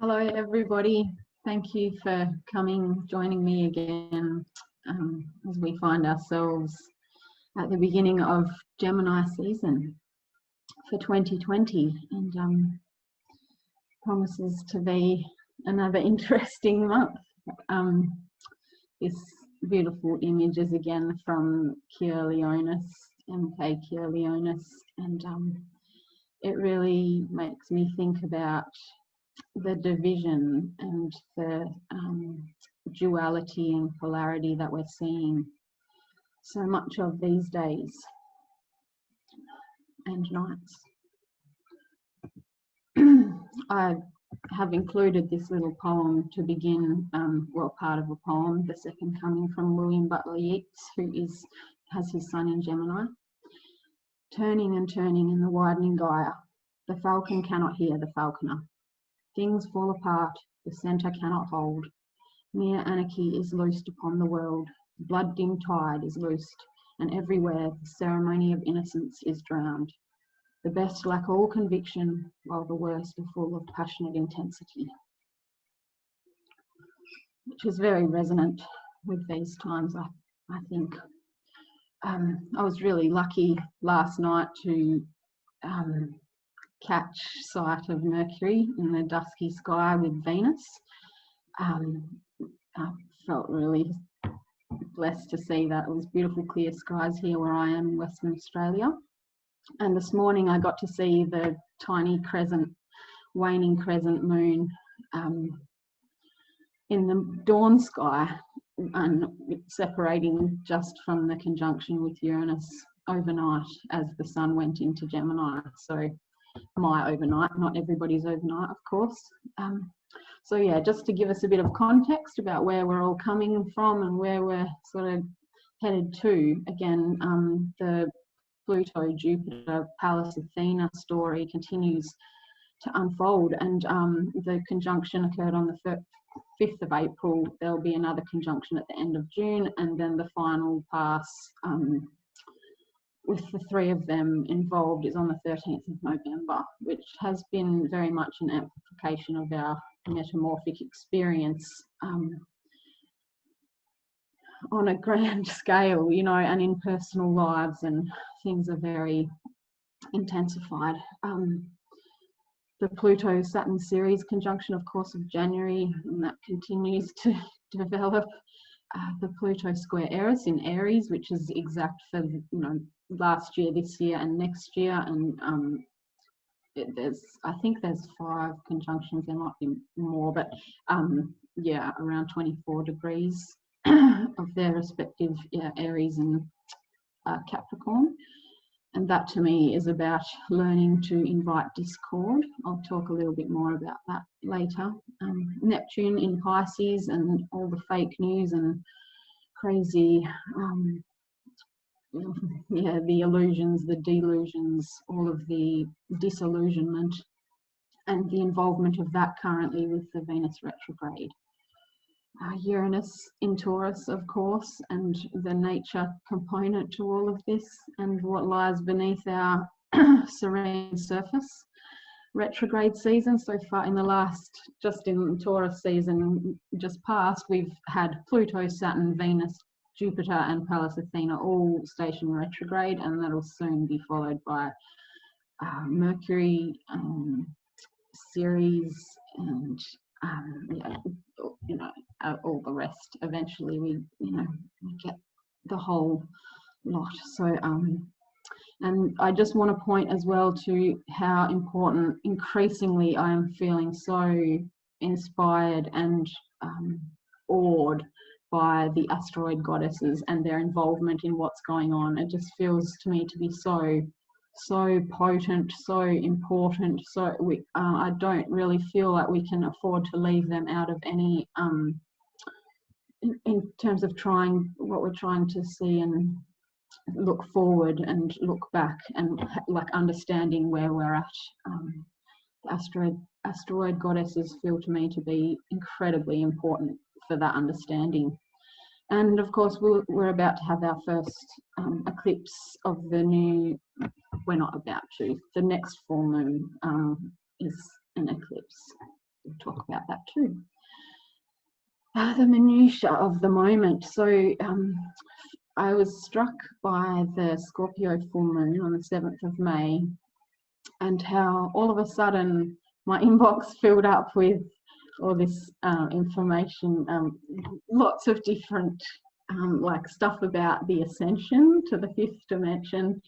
Hello everybody, thank you for joining me again as we find ourselves at the beginning of Gemini season for 2020, and promises to be another interesting month. This beautiful image is again from Keir Leonis, MK Keir Leonis, and it really makes me think about the division and the duality and polarity that we're seeing so much of these days and nights. I have included this little poem to begin, well, part of a poem, The Second Coming, from William Butler Yeats, who has his sun in Gemini. Turning and turning in the widening Gaia, the falcon cannot hear the falconer. Things fall apart, the centre cannot hold. Mere anarchy is loosed upon the world, the blood-dimmed tide is loosed, and everywhere the ceremony of innocence is drowned. The best lack all conviction, while the worst are full of passionate intensity. Which is very resonant with these times, I think. I was really lucky last night to catch sight of Mercury in the dusky sky with Venus. I felt really blessed to see that. It was beautiful clear skies here where I am in Western Australia. And this morning I got to see the tiny crescent, waning crescent moon in the dawn sky, and separating just from the conjunction with Uranus overnight as the sun went into Gemini. So my overnight, not everybody's overnight, of course. So yeah, just to give us a bit of context about where we're all coming from and where we're sort of headed to. Again, the Pluto, Jupiter, Pallas, Athena story continues to unfold, and the conjunction occurred on the 5th of April. There'll be another conjunction at the end of June, and then the final pass with the three of them involved is on the 13th of November, which has been very much an amplification of our metamorphic experience on a grand scale, you know, and in personal lives, and things are very intensified. The Pluto-Saturn series conjunction, of course, of January, and that continues to develop. The Pluto square Eris in Aries, which is exact for, you know, last year, this year, and next year, and I think there's 5 conjunctions. There might be more, but yeah, around 24 degrees of their respective Aries and Capricorn. And that to me is about learning to invite discord. I'll talk a little bit more about that later. Neptune in Pisces, and all the fake news and crazy, yeah, the illusions, the delusions, all of the disillusionment, and the involvement of that currently with the Venus retrograde. Uranus in Taurus, of course, and the nature component to all of this, and what lies beneath our serene surface. Retrograde season so far in the last, just in Taurus season just past, we've had Pluto, Saturn, Venus, Jupiter and Pallas Athena all station retrograde, and that'll soon be followed by Mercury, Ceres, and yeah, you know, all the rest. Eventually we get the whole lot. So and I just want to point as well to how important, increasingly I am feeling so inspired and awed by the asteroid goddesses and their involvement in what's going on. It just feels to me to be so potent, so important. So I don't really feel like we can afford to leave them out of any, in terms of what we're trying to see and look forward and look back, and like understanding where we're at. Asteroid goddesses feel to me to be incredibly important for that understanding. And of course, we're about to have our first eclipse of the new, we're not about to, the next full moon is an eclipse. we'll talk about that too. The minutiae of the moment. So I was struck by the Scorpio full moon on the 7th of May, and how all of a sudden my inbox filled up with all this information, lots of different like stuff about the ascension to the 5th dimension,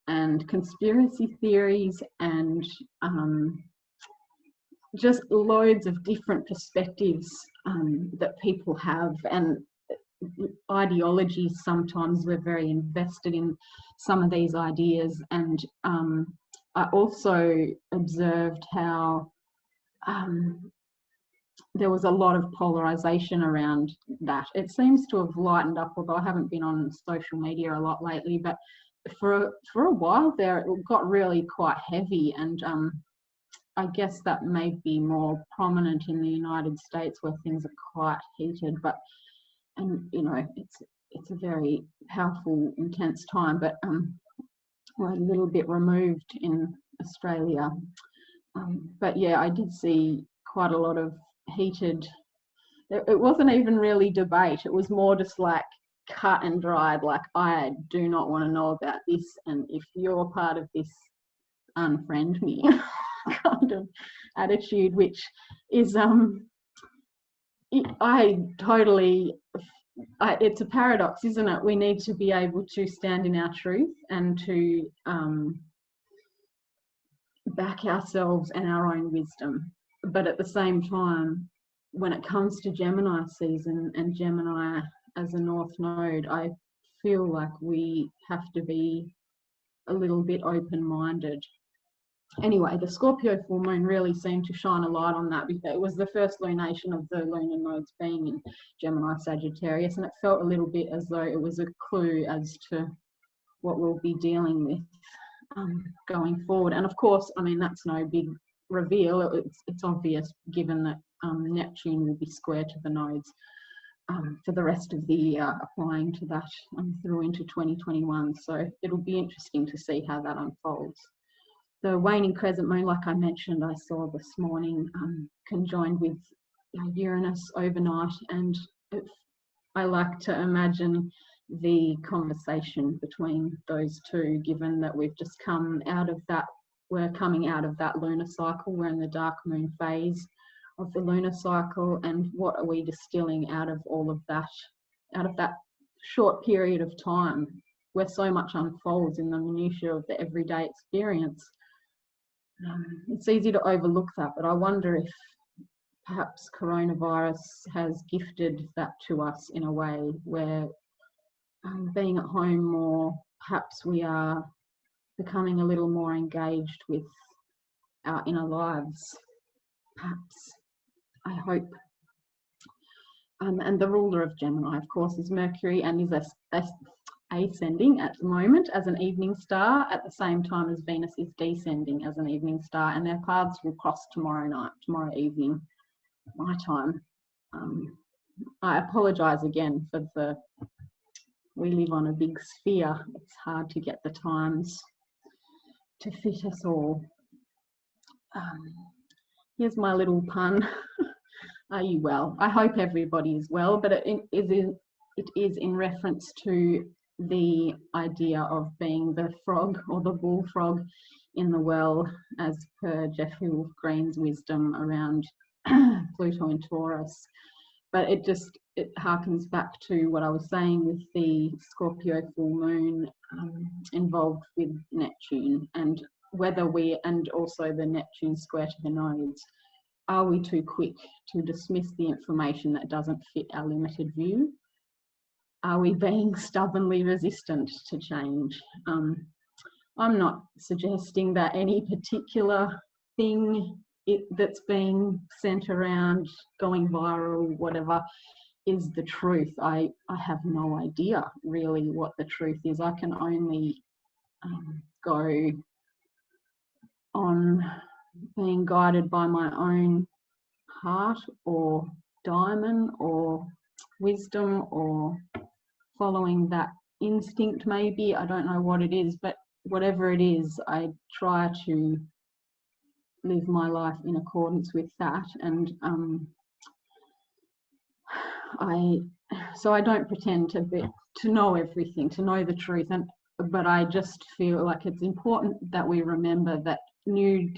and conspiracy theories, and just loads of different perspectives that people have, and ideologies. Sometimes we're very invested in some of these ideas, and I also observed how there was a lot of polarization around that. It seems to have lightened up, although I haven't been on social media a lot lately, but for a while there it got really quite heavy, and I guess that may be more prominent in the United States, where things are quite heated, and you know, it's a very powerful, intense time, but we're a little bit removed in Australia. But yeah, I did see quite a lot of heated, it wasn't even really debate, it was more just like cut and dried, like, I do not want to know about this, and if you're part of this, unfriend me kind of attitude, which is it's a paradox, isn't it? We need to be able to stand in our truth and to back ourselves and our own wisdom. But at the same time, when it comes to Gemini season and Gemini as a North Node, I feel like we have to be a little bit open-minded. Anyway, the Scorpio full moon really seemed to shine a light on that, because it was the first lunation of the lunar nodes being in Gemini Sagittarius, and it felt a little bit as though it was a clue as to what we'll be dealing with going forward. And of course, I mean, that's no big reveal. It's obvious, given that Neptune will be square to the nodes for the rest of the year, applying to that through into 2021. So it'll be interesting to see how that unfolds. The waning crescent moon, like I mentioned, I saw this morning, conjoined with Uranus overnight, and I like to imagine the conversation between those two, given that we've just come out of that, we're coming out of that lunar cycle, we're in the dark moon phase of the lunar cycle, and what are we distilling out of all of that, out of that short period of time where so much unfolds in the minutiae of the everyday experience. It's easy to overlook that, but I wonder if perhaps coronavirus has gifted that to us in a way where being at home more, perhaps we are becoming a little more engaged with our inner lives, perhaps, I hope. And the ruler of Gemini, of course, is Mercury, and is ascending at the moment as an evening star, at the same time as Venus is descending as an evening star, and their paths will cross tomorrow evening, my time. I apologise again for we live on a big sphere. It's hard to get the times to fit us all. Here's my little pun. Are you well? I hope everybody is well, but it is in reference to the idea of being the frog or the bullfrog in the well, as per Jeffrey Wolf Green's wisdom around Pluto and Taurus. But it harkens back to what I was saying with the Scorpio full moon involved with Neptune, and and also the Neptune square to the nodes. Are we too quick to dismiss the information that doesn't fit our limited view? Are we being stubbornly resistant to change? I'm not suggesting that any particular thing that's being sent around, going viral, whatever, is the truth. I have no idea really what the truth is. I can only go on being guided by my own heart or diamond or wisdom, or following that instinct maybe. I don't know what it is, but whatever it is, I try to live my life in accordance with that. And I don't pretend to know everything, to know the truth, but I just feel like it's important that we remember that new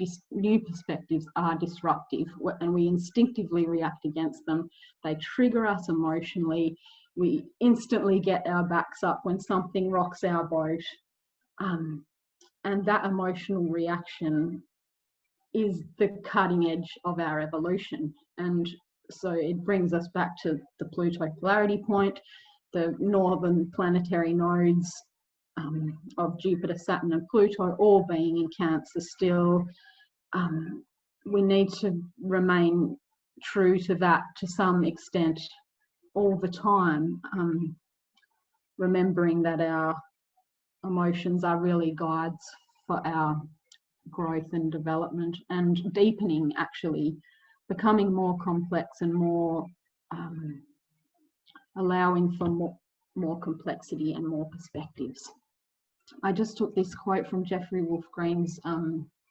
perspectives are disruptive, and we instinctively react against them. They trigger us emotionally. We instantly get our backs up when something rocks our boat, and that emotional reaction is the cutting edge of our evolution. And so it brings us back to the Pluto polarity point, the northern planetary nodes of Jupiter, Saturn and Pluto all being in Cancer still. We need to remain true to that to some extent all the time, remembering that our emotions are really guides for our growth and development, and deepening, actually becoming more complex and more allowing for more complexity and more perspectives. I just took this quote from Jeffrey Wolf Green's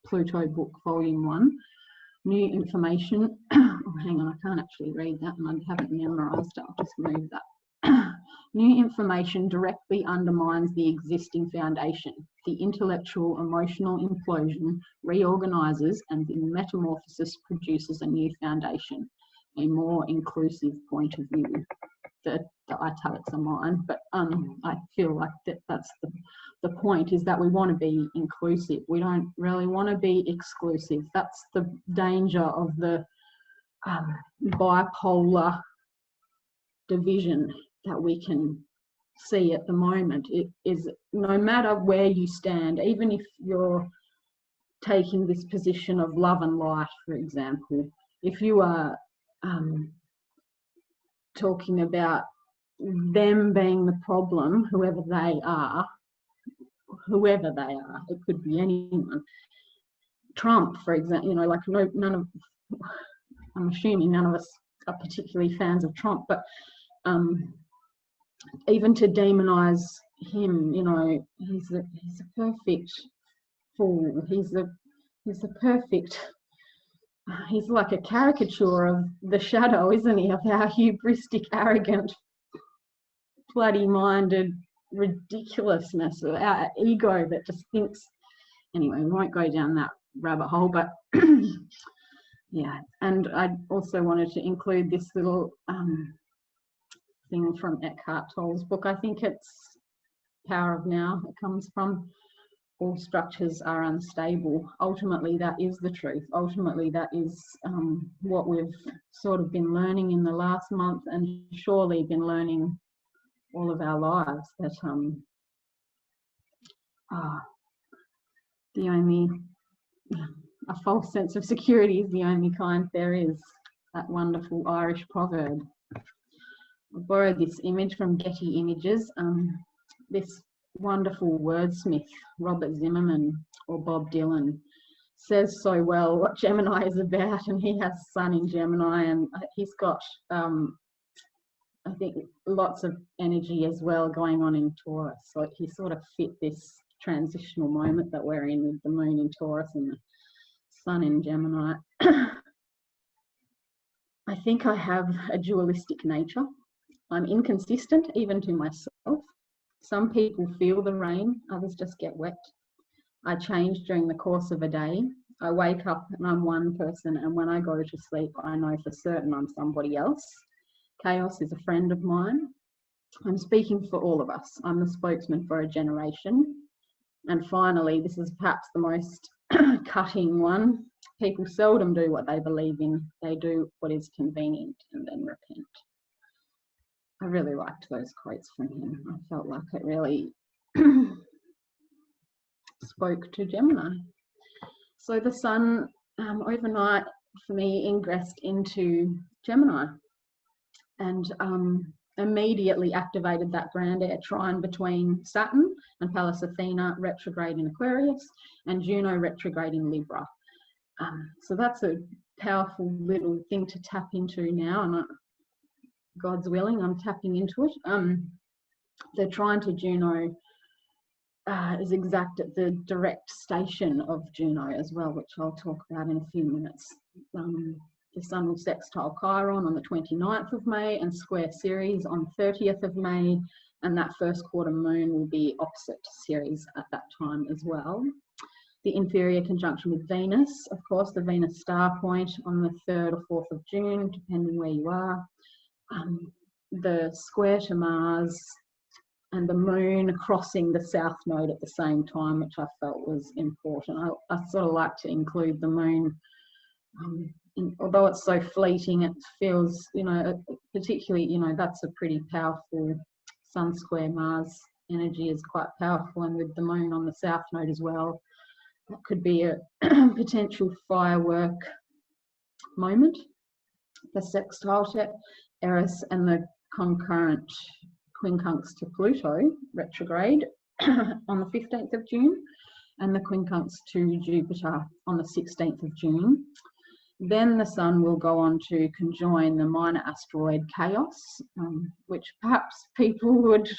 Pluto book, Volume 1, New Information. Oh, hang on, I can't actually read that and I haven't memorised it. I'll just move that. New information directly undermines the existing foundation. The intellectual emotional implosion reorganises, and the metamorphosis produces a new foundation, a more inclusive point of view. The italics are mine, but I feel like that's the point, is that we want to be inclusive. We don't really want to be exclusive. That's the danger of the bipolar division that we can see at the moment. It is, no matter where you stand, even if you're taking this position of love and light, for example, if you are talking about them being the problem, whoever they are, it could be anyone. Trump, for example, like I'm assuming none of us are particularly fans of Trump, but even to demonize him, he's a perfect fool. He's like a caricature of the shadow, isn't he, of our hubristic, arrogant, bloody-minded ridiculousness of our ego that just thinks. Anyway, we won't go down that rabbit hole, but yeah. And I also wanted to include this little thing from Eckhart Tolle's book. I think it's Power of Now. It comes from, all structures are unstable. Ultimately, that is the truth. Ultimately, that is what we've sort of been learning in the last month, and surely been learning all of our lives, that a false sense of security is the only kind there is. That wonderful Irish proverb. I borrowed this image from Getty Images. This wonderful wordsmith, Robert Zimmerman, or Bob Dylan, says so well what Gemini is about, and he has Sun in Gemini, and he's got I think lots of energy as well going on in Taurus, so he sort of fit this transitional moment that we're in, with the moon in Taurus and the Sun in Gemini. I think I have a dualistic nature. I'm inconsistent even to myself. Some people feel the rain, others just get wet. I change during the course of a day. I wake up and I'm one person, and when I go to sleep, I know for certain I'm somebody else. Chaos is a friend of mine. I'm speaking for all of us. I'm the spokesman for a generation. And finally, this is perhaps the most cutting one. People seldom do what they believe in. They do what is convenient and then repent. I really liked those quotes from him. I felt like it really spoke to Gemini. So the Sun overnight for me ingressed into Gemini, and immediately activated that grand air trine between Saturn and Pallas Athena retrograde in Aquarius, and Juno retrograde in Libra. So that's a powerful little thing to tap into now, and God's willing, I'm tapping into it. The trine to Juno is exact at the direct station of Juno as well, which I'll talk about in a few minutes. The Sun will sextile Chiron on the 29th of May and square Ceres on 30th of May, and that first quarter moon will be opposite Ceres at that time as well. The inferior conjunction with Venus, of course, the Venus star point on the 3rd or 4th of June, depending where you are. The square to Mars and the moon crossing the south node at the same time, which I felt was important. I sort of like to include the moon. Although it's so fleeting, it feels, you know, particularly, you know, that's a pretty powerful Sun square Mars energy is quite powerful, and with the moon on the south node as well, that could be a potential firework moment. The sextile to Eris and the concurrent quincunx to Pluto retrograde on the 15th of June, and the quincunx to Jupiter on the 16th of June. Then the Sun will go on to conjoin the minor asteroid Chaos, which perhaps people would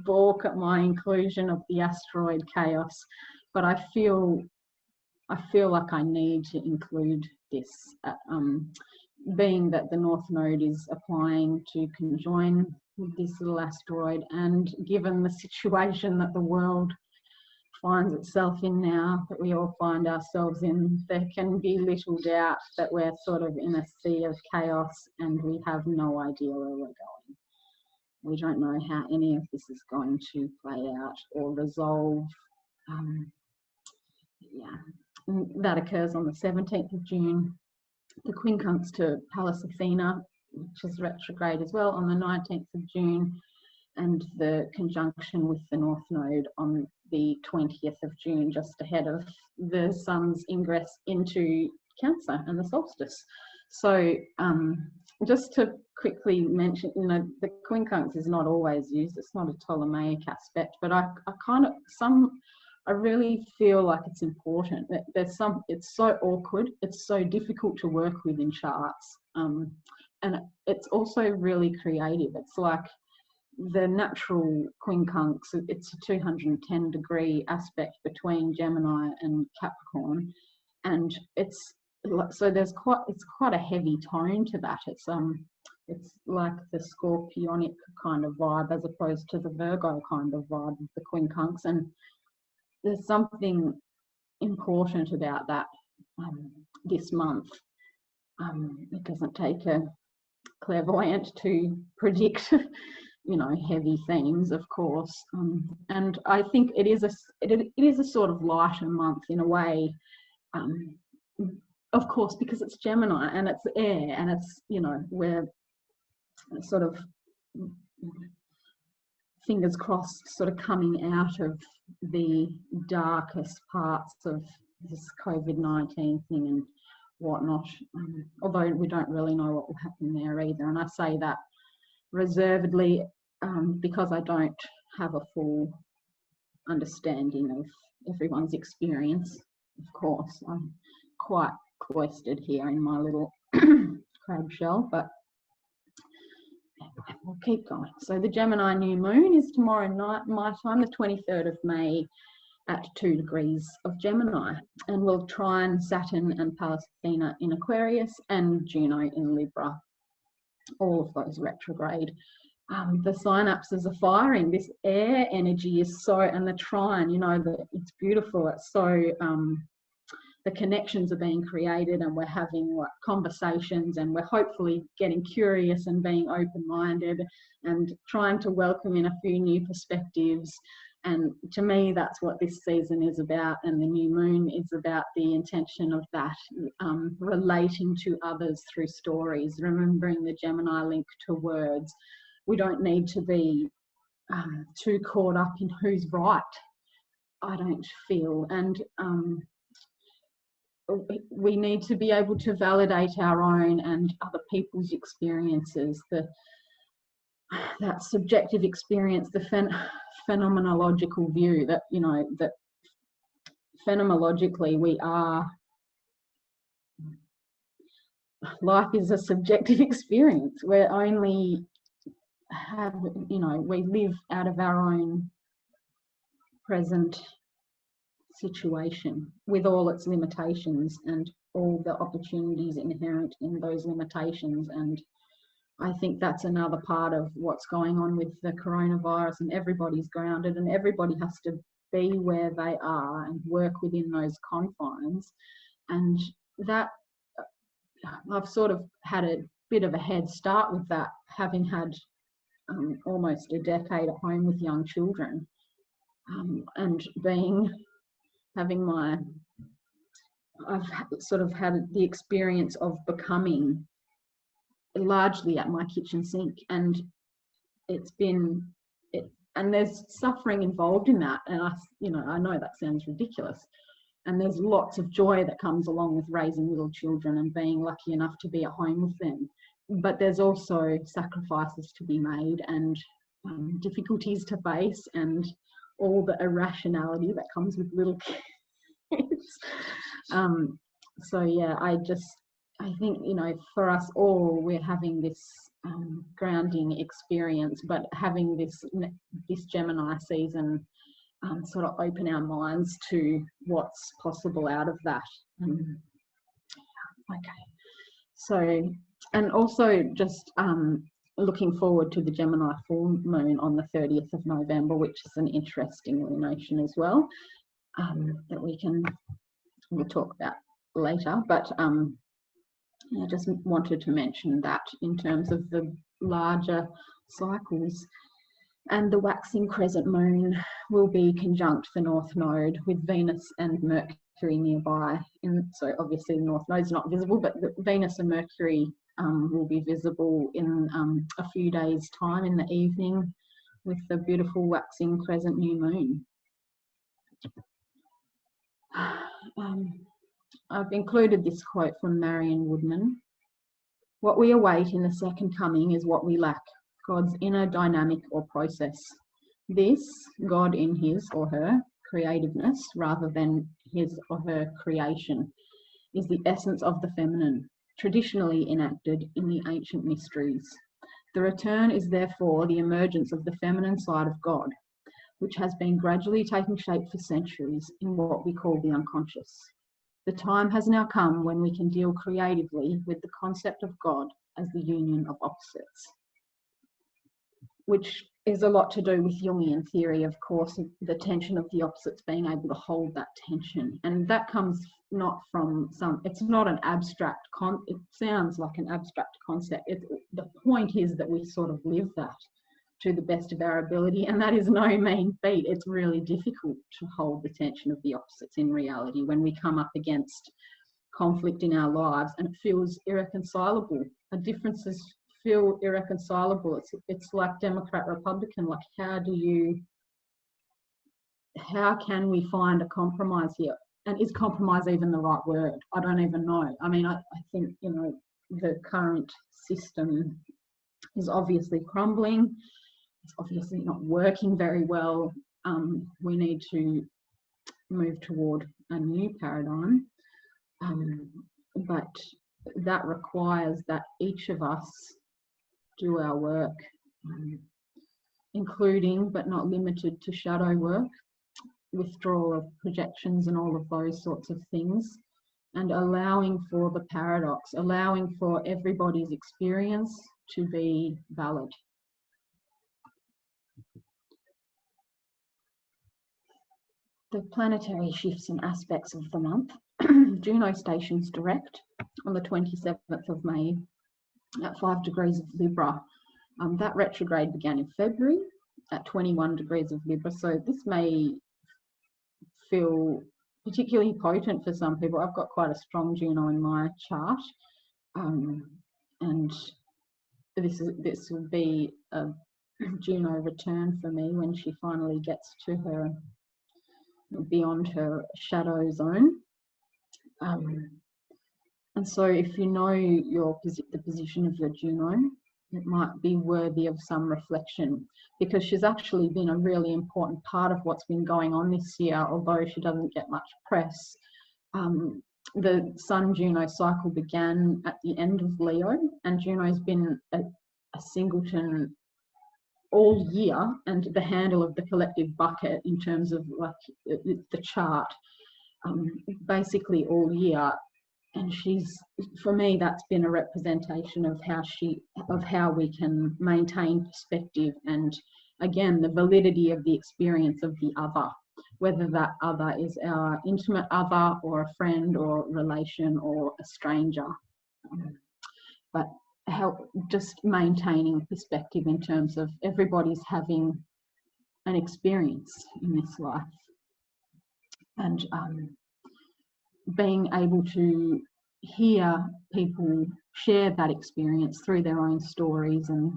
balk at my inclusion of the asteroid Chaos, but I feel like I need to include this, being that the North Node is applying to conjoin with this little asteroid, and given the situation that the world finds itself in now, that we all find ourselves in, there can be little doubt that we're sort of in a sea of chaos and we have no idea where we're going. We don't know how any of this is going to play out or resolve. That occurs on the 17th of June. The quincunx to Pallas Athena, which is retrograde as well, on the 19th of June, and the conjunction with the North Node on the 20th of June, just ahead of the Sun's ingress into Cancer and the solstice. So just to quickly mention, you know, the quincunx is not always used. It's not a Ptolemaic aspect, but I really feel like it's important. It's so awkward. It's so difficult to work with in charts. And it's also really creative. It's like the natural quincunx, it's a 210-degree aspect between Gemini and Capricorn, and it's quite a heavy tone to that. It's like the scorpionic kind of vibe as opposed to the Virgo kind of vibe of the quincunx, and there's something important about that this month. It doesn't take a clairvoyant to predict you know, heavy themes, of course, and I think it is a sort of lighter month in a way, of course, because it's Gemini and it's air, and it's, you know, we're sort of, fingers crossed, sort of coming out of the darkest parts of this COVID-19 thing and whatnot, although we don't really know what will happen there either, and I say that reservedly because I don't have a full understanding of everyone's experience. Of course, I'm quite cloistered here in my little crab shell, but we'll keep going. So the Gemini New Moon is tomorrow night, my time, the 23rd of May at 2 degrees of Gemini, and we'll trine Saturn and Pallas Athena in Aquarius and Juno in Libra. All of those retrograde. The synapses are firing. This air energy is so, and the trine, you know, it's beautiful. It's so, the connections are being created, and we're having like conversations, and we're hopefully getting curious and being open-minded and trying to welcome in a few new perspectives. And to me, that's what this season is about, and the new moon is about the intention of that, relating to others through stories, remembering the Gemini link to words. We don't need to be too caught up in who's right, I don't feel, and we need to be able to validate our own and other people's experiences, that subjective experience, the phenomenological view that, you know, that phenomenologically life is a subjective experience. We're only we live out of our own present situation with all its limitations and all the opportunities inherent in those limitations. And I think that's another part of what's going on with the coronavirus, and everybody's grounded and everybody has to be where they are and work within those confines. And that I've sort of had a bit of a head start with that, having had almost a decade at home with young children, and I've sort of had the experience of becoming largely at my kitchen sink, and and there's suffering involved in that, and I know that sounds ridiculous, and there's lots of joy that comes along with raising little children and being lucky enough to be at home with them, but there's also sacrifices to be made and difficulties to face and all the irrationality that comes with little kids. So yeah, I think, for us all, we're having this grounding experience, but having this Gemini season sort of open our minds to what's possible out of that. Okay, so, and also just looking forward to the Gemini full moon on the 30th of November, which is an interesting lunation as well, that we'll talk about later. But I just wanted to mention that in terms of the larger cycles. And the waxing crescent moon will be conjunct the North Node with Venus and Mercury nearby. And so obviously the North Node's not visible, but the Venus and Mercury will be visible in a few days' time in the evening with the beautiful waxing crescent new moon. I've included this quote from Marion Woodman. What we await in the second coming is what we lack, God's inner dynamic or process. This, God in his or her creativeness rather than his or her creation, is the essence of the feminine, traditionally enacted in the ancient mysteries. The return is therefore the emergence of the feminine side of God, which has been gradually taking shape for centuries in what we call the unconscious. The time has now come when we can deal creatively with the concept of God as the union of opposites, which is a lot to do with Jungian theory, of course, the tension of the opposites, being able to hold that tension. And that comes not from it's not an abstract, it sounds like an abstract concept. The point is that we sort of live that to the best of our ability, and that is no mean feat. It's really difficult to hold the tension of the opposites in reality when we come up against conflict in our lives and it feels irreconcilable. Differences feel irreconcilable. It's like Democrat Republican, like how can we find a compromise here? And is compromise even the right word? I don't even know. I mean, I think, the current system is obviously crumbling. It's obviously not working very well. We need to move toward a new paradigm, but that requires that each of us do our work, including but not limited to shadow work, withdrawal of projections and all of those sorts of things, and allowing for the paradox, allowing for everybody's experience to be valid. The planetary shifts and aspects of the month. Juno stations direct on the 27th of May at 5 degrees of Libra. That retrograde began in February at 21 degrees of Libra, so this may feel particularly potent for some people. I've got quite a strong Juno in my chart, and this will be a Juno return for me when she finally gets to her beyond her shadow zone. And so if you know the position of your Juno, it might be worthy of some reflection, because she's actually been a really important part of what's been going on this year, although she doesn't get much press. The Sun-Juno cycle began at the end of Leo, and Juno's been a singleton all year, and the handle of the collective bucket in terms of like the chart, basically all year. And she's, for me, that's been a representation of how we can maintain perspective, and again, the validity of the experience of the other, whether that other is our intimate other or a friend or relation or a stranger. But help just maintaining perspective in terms of everybody's having an experience in this life, and being able to hear people share that experience through their own stories and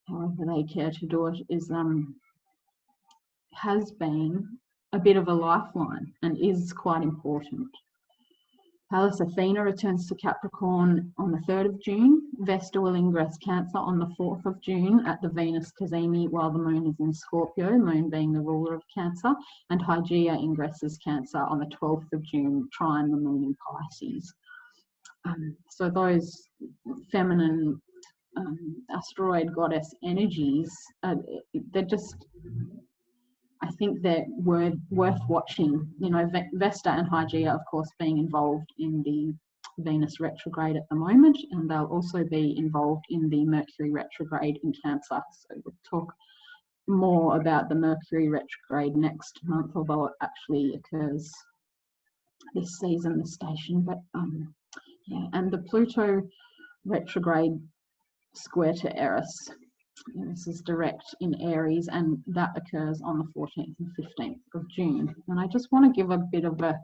however they care to do it is has been a bit of a lifeline and is quite important. Pallas Athena returns to Capricorn on the 3rd of June. Vesta will ingress Cancer on the 4th of June at the Venus Cazimi while the Moon is in Scorpio, Moon being the ruler of Cancer, and Hygeia ingresses Cancer on the 12th of June, trine the Moon in Pisces. So those feminine asteroid goddess energies, they're just, I think they're worth watching. You know, Vesta and Hygeia, of course, being involved in the Venus retrograde at the moment, and they'll also be involved in the Mercury retrograde in Cancer. So we'll talk more about the Mercury retrograde next month, although it actually occurs this season, the station. But yeah, and the Pluto retrograde square to Eris. This is direct in Aries, and that occurs on the 14th and 15th of June. And I just want to give a bit of a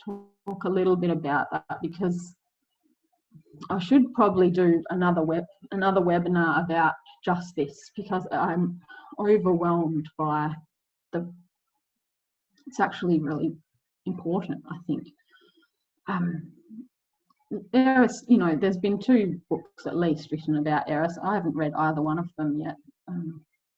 talk a little bit about that, because I should probably do another webinar about just this, because I'm overwhelmed by it's actually really important, I think. Eris, you know, there's been 2 books at least written about Eris. I haven't read either one of them yet,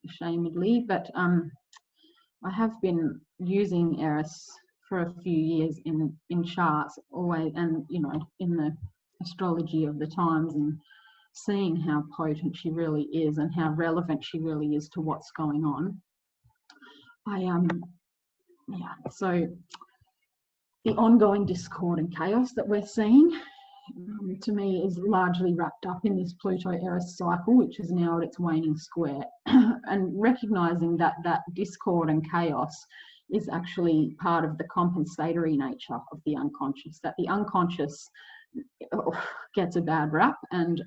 ashamedly, but I have been using Eris for a few years in charts always, and you know, in the astrology of the times, and seeing how potent she really is and how relevant she really is to what's going on. So the ongoing discord and chaos that we're seeing, to me, is largely wrapped up in this Pluto-Eris cycle, which is now at its waning square. And recognising that that discord and chaos is actually part of the compensatory nature of the unconscious, that the unconscious gets a bad rap, and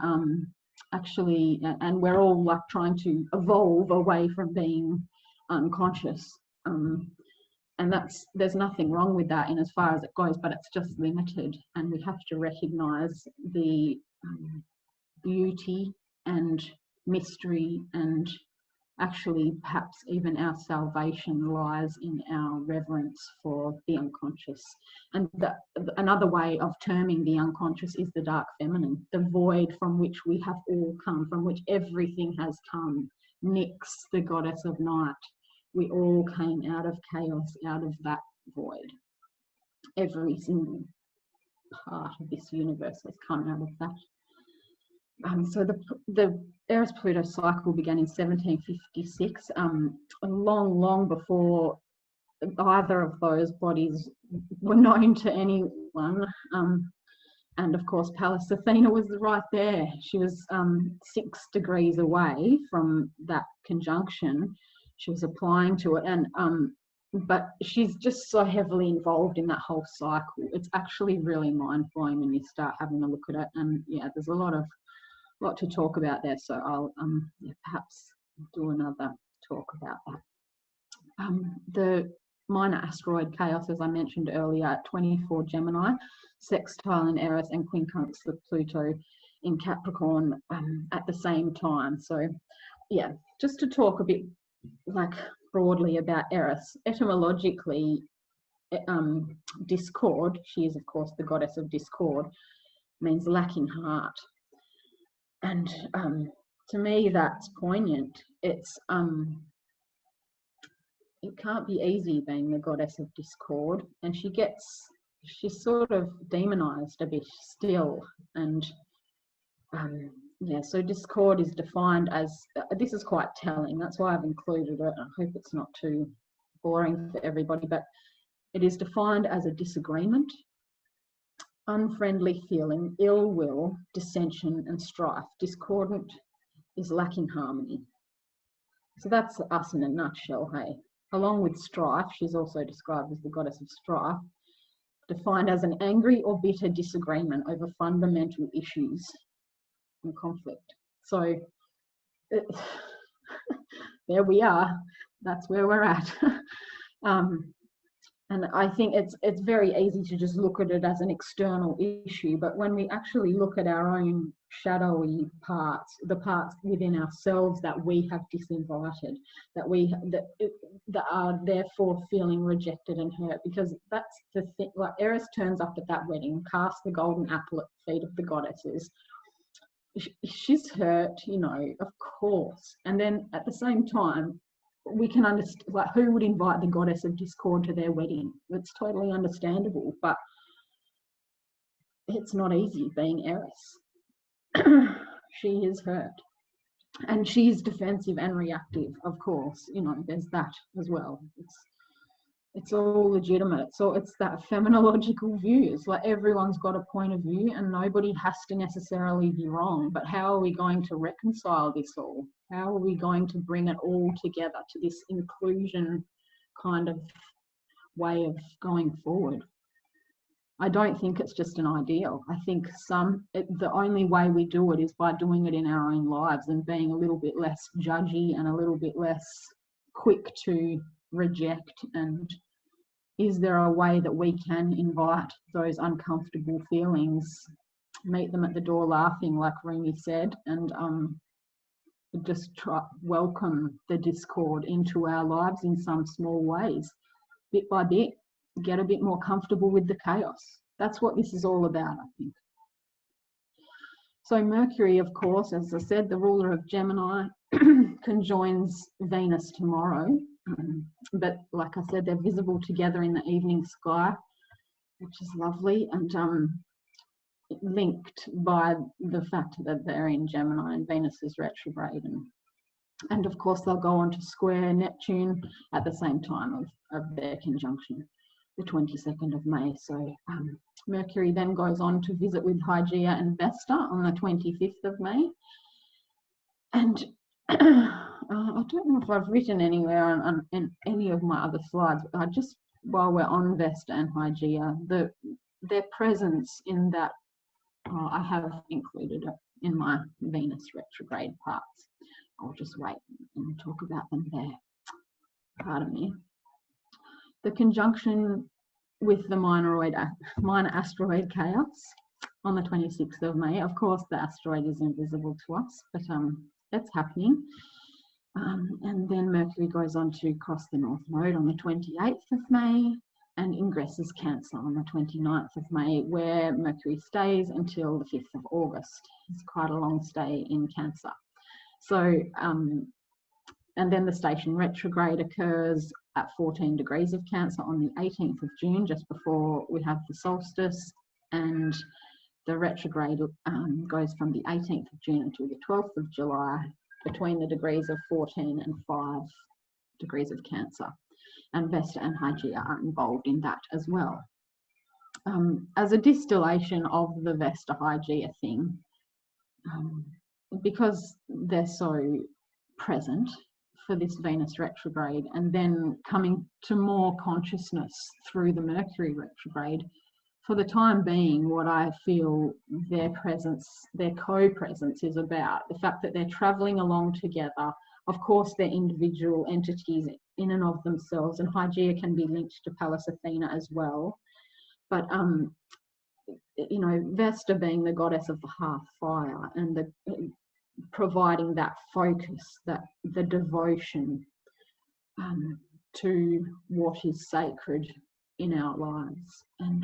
actually, and we're all like trying to evolve away from being unconscious. And there's nothing wrong with that in as far as it goes, but it's just limited, and we have to recognise the beauty and mystery, and actually perhaps even our salvation lies in our reverence for the unconscious. And another way of terming the unconscious is the dark feminine, the void from which we have all come, from which everything has come. Nyx, the goddess of night. We all came out of chaos, out of that void. Every single part of this universe has come out of that. So the Eris-Pluto cycle began in 1756, long before either of those bodies were known to anyone. And of course, Pallas Athena was right there. She was 6 degrees away from that conjunction. She was applying to it, and but she's just so heavily involved in that whole cycle. It's actually really mind-blowing when you start having a look at it. And yeah, there's a lot to talk about there. So I'll perhaps do another talk about that. The minor asteroid chaos, as I mentioned earlier, at 24 Gemini, sextile in Eris, and quincunx the Pluto in Capricorn at the same time. So yeah, just to talk a bit like broadly about Eris. Etymologically, discord, she is of course the goddess of discord, means lacking heart. And to me that's poignant. It's it can't be easy being the goddess of discord, and she's sort of demonized a bit still, and yeah, so discord is defined as, this is quite telling, that's why I've included it. I hope it's not too boring for everybody, but it is defined as a disagreement, unfriendly feeling, ill will, dissension, and strife. Discordant is lacking harmony. So that's us in a nutshell, hey. Along with strife, she's also described as the goddess of strife, defined as an angry or bitter disagreement over fundamental issues and conflict. So there we are. That's where we're at. And I think it's very easy to just look at it as an external issue, but when we actually look at our own shadowy parts, the parts within ourselves that we have disinvited, that are therefore feeling rejected and hurt, because that's the thing. Like Eris turns up at that wedding, casts the golden apple at the feet of the goddesses. She's hurt, you know, of course. And then at the same time, we can understand, like, who would invite the goddess of discord to their wedding? It's totally understandable, but it's not easy being Eris. She is hurt, and she's defensive and reactive, of course. You know, there's that as well. It's all legitimate. So it's that phenomenological view. It's like everyone's got a point of view and nobody has to necessarily be wrong. But how are we going to reconcile this all? How are we going to bring it all together to this inclusion kind of way of going forward? I don't think it's just an ideal. I think the only way we do it is by doing it in our own lives and being a little bit less judgy and a little bit less quick to reject. And is there a way that we can invite those uncomfortable feelings, meet them at the door laughing, like Rumi said, and just welcome the discord into our lives in some small ways, bit by bit, get a bit more comfortable with the chaos. That's what this is all about, I think. So Mercury, of course, as I said, the ruler of Gemini, conjoins Venus tomorrow. But like I said, they're visible together in the evening sky, which is lovely, and linked by the fact that they're in Gemini and Venus is retrograde. And of course, they'll go on to square Neptune at the same time of their conjunction, the 22nd of May. So Mercury then goes on to visit with Hygeia and Vesta on the 25th of May. And I don't know if I've written anywhere on any of my other slides, but while we're on Vesta and Hygeia, their presence in that, I have included it in my Venus retrograde parts. I'll just wait and talk about them there. Pardon me. The conjunction with the minor asteroid chaos on the 26th of May. Of course, the asteroid is invisible to us, but that's happening. And then Mercury goes on to cross the North Node on the 28th of May and ingresses Cancer on the 29th of May, where Mercury stays until the 5th of August. It's quite a long stay in Cancer. So, and then the station retrograde occurs at 14 degrees of Cancer on the 18th of June, just before we have the solstice, and the retrograde goes from the 18th of June until the 12th of July, between the degrees of 14 and 5 degrees of Cancer. And Vesta and Hygeia are involved in that as well. As a distillation of the Vesta Hygeia thing, because they're so present for this Venus retrograde, and then coming to more consciousness through the Mercury retrograde, for the time being, what I feel their presence, their co-presence is about, the fact that they're traveling along together. Of course, they're individual entities in and of themselves, and Hygeia can be linked to Pallas Athena as well. But, you know, Vesta being the goddess of the hearth fire and providing that focus, the devotion to what is sacred in our lives. And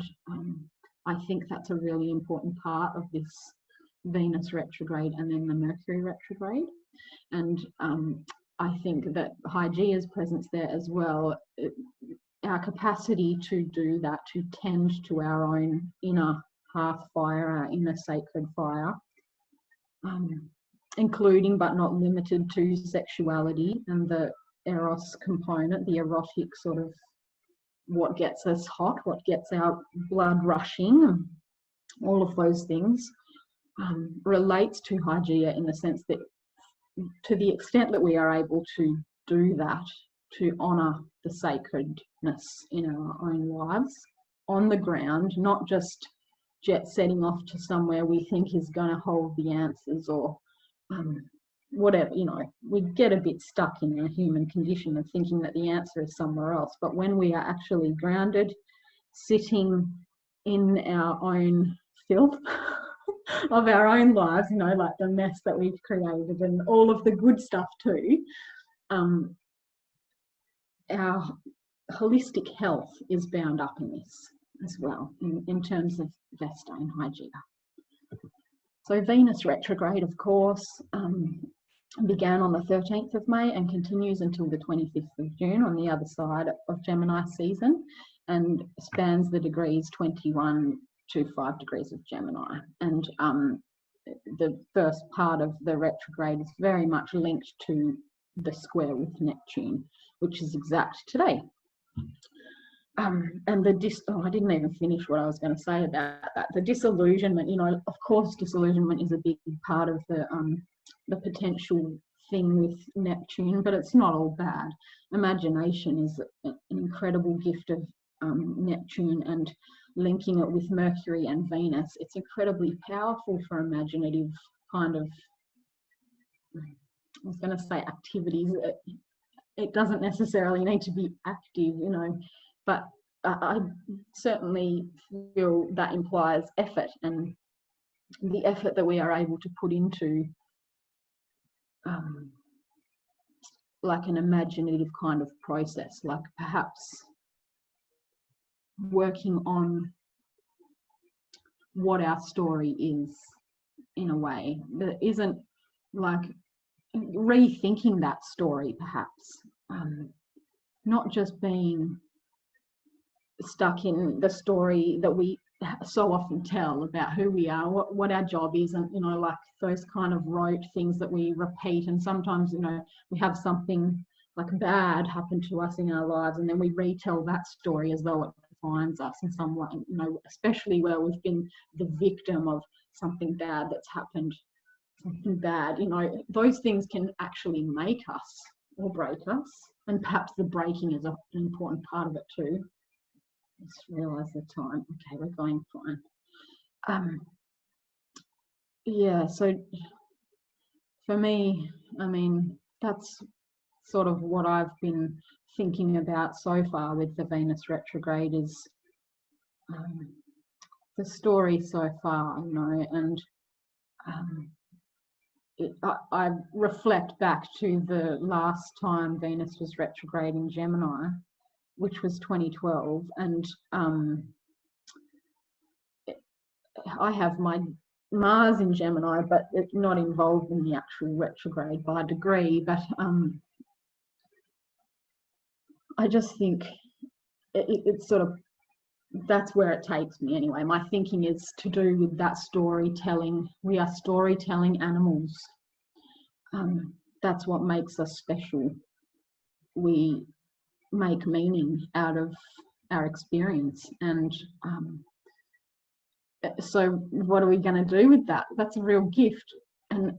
I think that's a really important part of this Venus retrograde and then the Mercury retrograde. And I think that Hygeia's presence there as well, our capacity to do that, to tend to our own inner hearth fire, our inner sacred fire, including but not limited to sexuality and the Eros component, the erotic sort of what gets us hot, what gets our blood rushing, all of those things, relates to Hygeia in the sense that to the extent that we are able to do that, to honour the sacredness in our own lives on the ground, not just jet setting off to somewhere we think is going to hold the answers or whatever, you know, we get a bit stuck in our human condition of thinking that the answer is somewhere else. But when we are actually grounded, sitting in our own filth of our own lives, you know, like the mess that we've created and all of the good stuff too, our holistic health is bound up in this as well, in terms of Vesta and Hygeia. So Venus retrograde, of course, began on the 13th of May and continues until the 25th of June on the other side of Gemini season, and spans the degrees 21 to 5 degrees of Gemini. And the first part of the retrograde is very much linked to the square with Neptune, which is exact today. And I didn't even finish what I was going to say about that. The disillusionment, you know, of course, disillusionment is a big part of the potential thing with Neptune, but it's not all bad. Imagination is an incredible gift of Neptune, and linking it with Mercury and Venus, it's incredibly powerful for imaginative kind of, I was going to say activities. It doesn't necessarily need to be active, you know, but I certainly feel that implies effort, and the effort that we are able to put into like an imaginative kind of process, like perhaps working on what our story is in a way that isn't like rethinking that story, perhaps, not just being stuck in the story that we so often tell about who we are, what our job is, and, you know, like those kind of rote things that we repeat. And sometimes, you know, we have something like bad happen to us in our lives, and then we retell that story as though it defines us in some way, you know, especially where we've been the victim of something bad that's happened, something bad, you know, those things can actually make us or break us, and perhaps the breaking is an important part of it too. Just realise the time. Okay, we're going fine. Yeah, so for me, I mean, that's sort of what I've been thinking about so far with the Venus retrograde, is the story so far, you know, and I reflect back to the last time Venus was retrograde in Gemini, which was 2012, and I have my Mars in Gemini, but it's not involved in the actual retrograde by degree. But I just think it's sort of, that's where it takes me anyway. My thinking is to do with that storytelling. We are storytelling animals. That's what makes us special. We make meaning out of our experience, and so what are we going to do with that? That's a real gift. And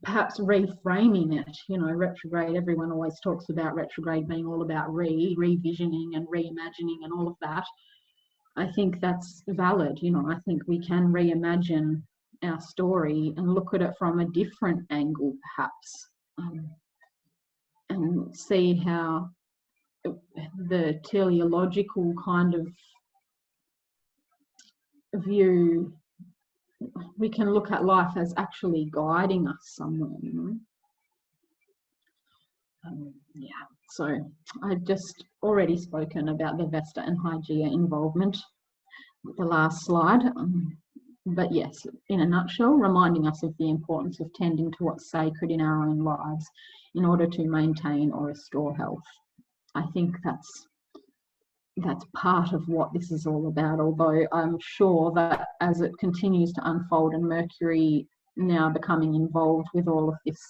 perhaps reframing it, you know, retrograde, everyone always talks about retrograde being all about revisioning and reimagining and all of that. I think that's valid, you know. I think we can reimagine our story and look at it from a different angle, perhaps, and see how the teleological kind of view, we can look at life as actually guiding us somewhere, you know. Yeah, so I've just already spoken about the Vesta and Hygeia involvement with the last slide, but yes, in a nutshell, reminding us of the importance of tending to what's sacred in our own lives in order to maintain or restore health. I think that's part of what this is all about, although I'm sure that as it continues to unfold and Mercury now becoming involved with all of this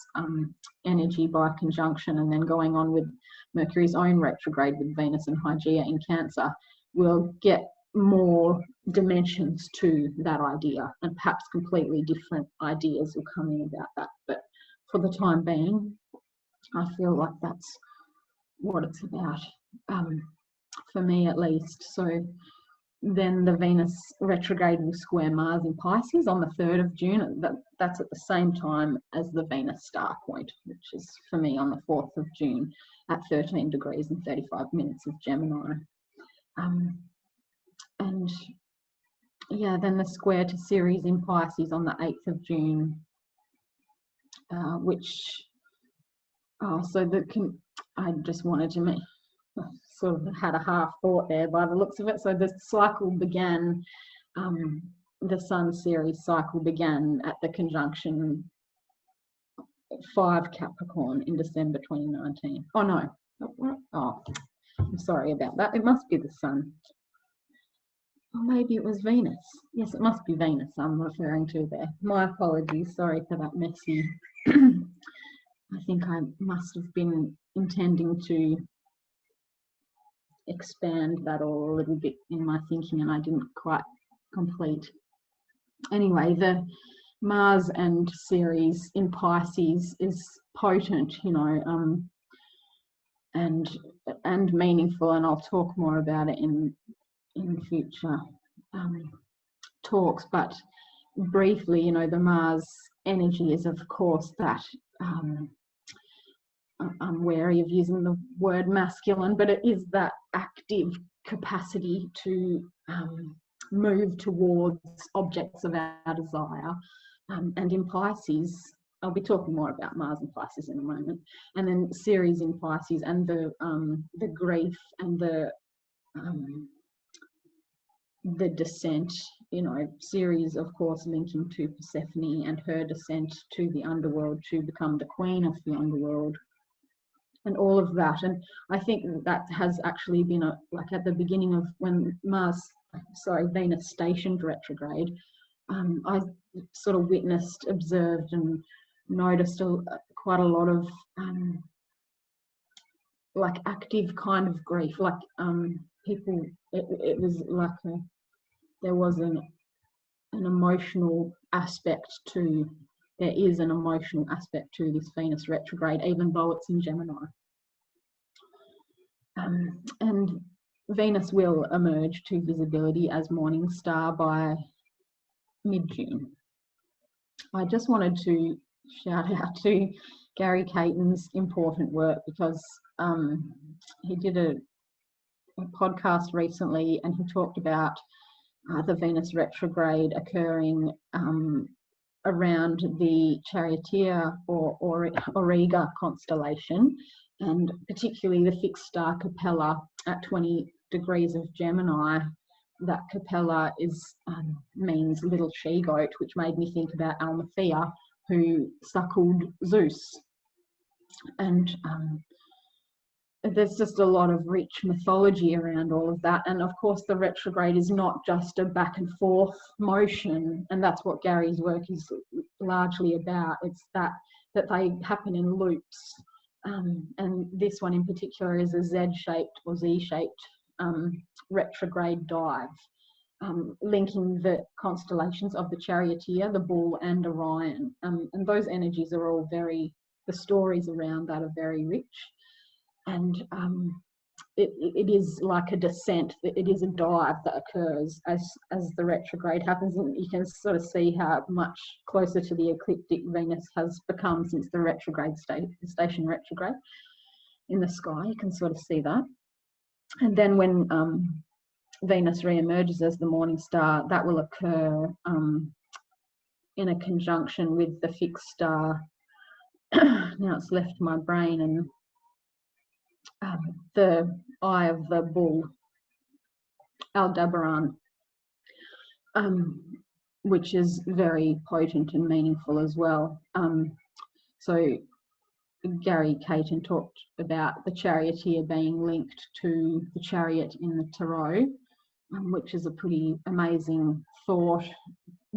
energy by conjunction, and then going on with Mercury's own retrograde with Venus and Hygeia in Cancer, will get more dimensions to that idea, and perhaps completely different ideas will come in about that. But for the time being, I feel like that's what it's about, for me at least. So then the Venus retrograde will square Mars in Pisces on the 3rd of June. That's at the same time as the Venus star point, which is for me on the 4th of June at 13 degrees and 35 minutes of Gemini. And yeah, then the square to Ceres in Pisces on the 8th of June, I just wanted to make, sort of had a half thought there by the looks of it. So the cycle began, the Sun Ceres cycle began at the conjunction 5 Capricorn in December 2019. Oh no, I'm sorry about that. It must be the Sun. Or maybe it was Venus. Yes, it must be Venus I'm referring to there. My apologies, sorry for that messy. I think I must have been intending to expand that all a little bit in my thinking, and I didn't quite complete. Anyway, the Mars and Ceres in Pisces is potent, you know, and meaningful, and I'll talk more about it in future talks. But briefly, you know, the Mars energy is, of course, that I'm wary of using the word masculine, but it is that active capacity to move towards objects of our desire. And in Pisces, I'll be talking more about Mars and Pisces in a moment, and then Ceres in Pisces, and the grief and the descent, you know, Ceres, of course, linking to Persephone and her descent to the underworld to become the queen of the underworld, and all of that. And I think that has actually been like at the beginning of when Venus stationed retrograde, I sort of witnessed, observed, and noticed quite a lot of like active kind of grief, like people. It was like there was an emotional aspect to. There is an emotional aspect to this Venus retrograde, even though it's in Gemini. And Venus will emerge to visibility as morning star by mid-June. I just wanted to shout out to Gary Caton's important work, because he did a podcast recently, and he talked about the Venus retrograde occurring around the Charioteer or Auriga constellation, and particularly the fixed star Capella at 20 degrees of Gemini. That Capella means little she-goat, which made me think about Almathea, who suckled Zeus. And there's just a lot of rich mythology around all of that. And of course, the retrograde is not just a back and forth motion, and that's what Gary's work is largely about. It's that they happen in loops. And this one in particular is a Z-shaped or Z-shaped retrograde dive, linking the constellations of the Charioteer, the Bull, and Orion. And those energies are all the stories around that are very rich. And it is like a descent, it is a dive that occurs as the retrograde happens, and you can sort of see how much closer to the ecliptic Venus has become since the retrograde station retrograde in the sky. You can sort of see that. And then when Venus re-emerges as the morning star, that will occur in a conjunction with the fixed star. Now it's left my brain, and the eye of the bull, Aldebaran, which is very potent and meaningful as well. So Gary Caton talked about the Charioteer being linked to the Chariot in the Tarot, which is a pretty amazing thought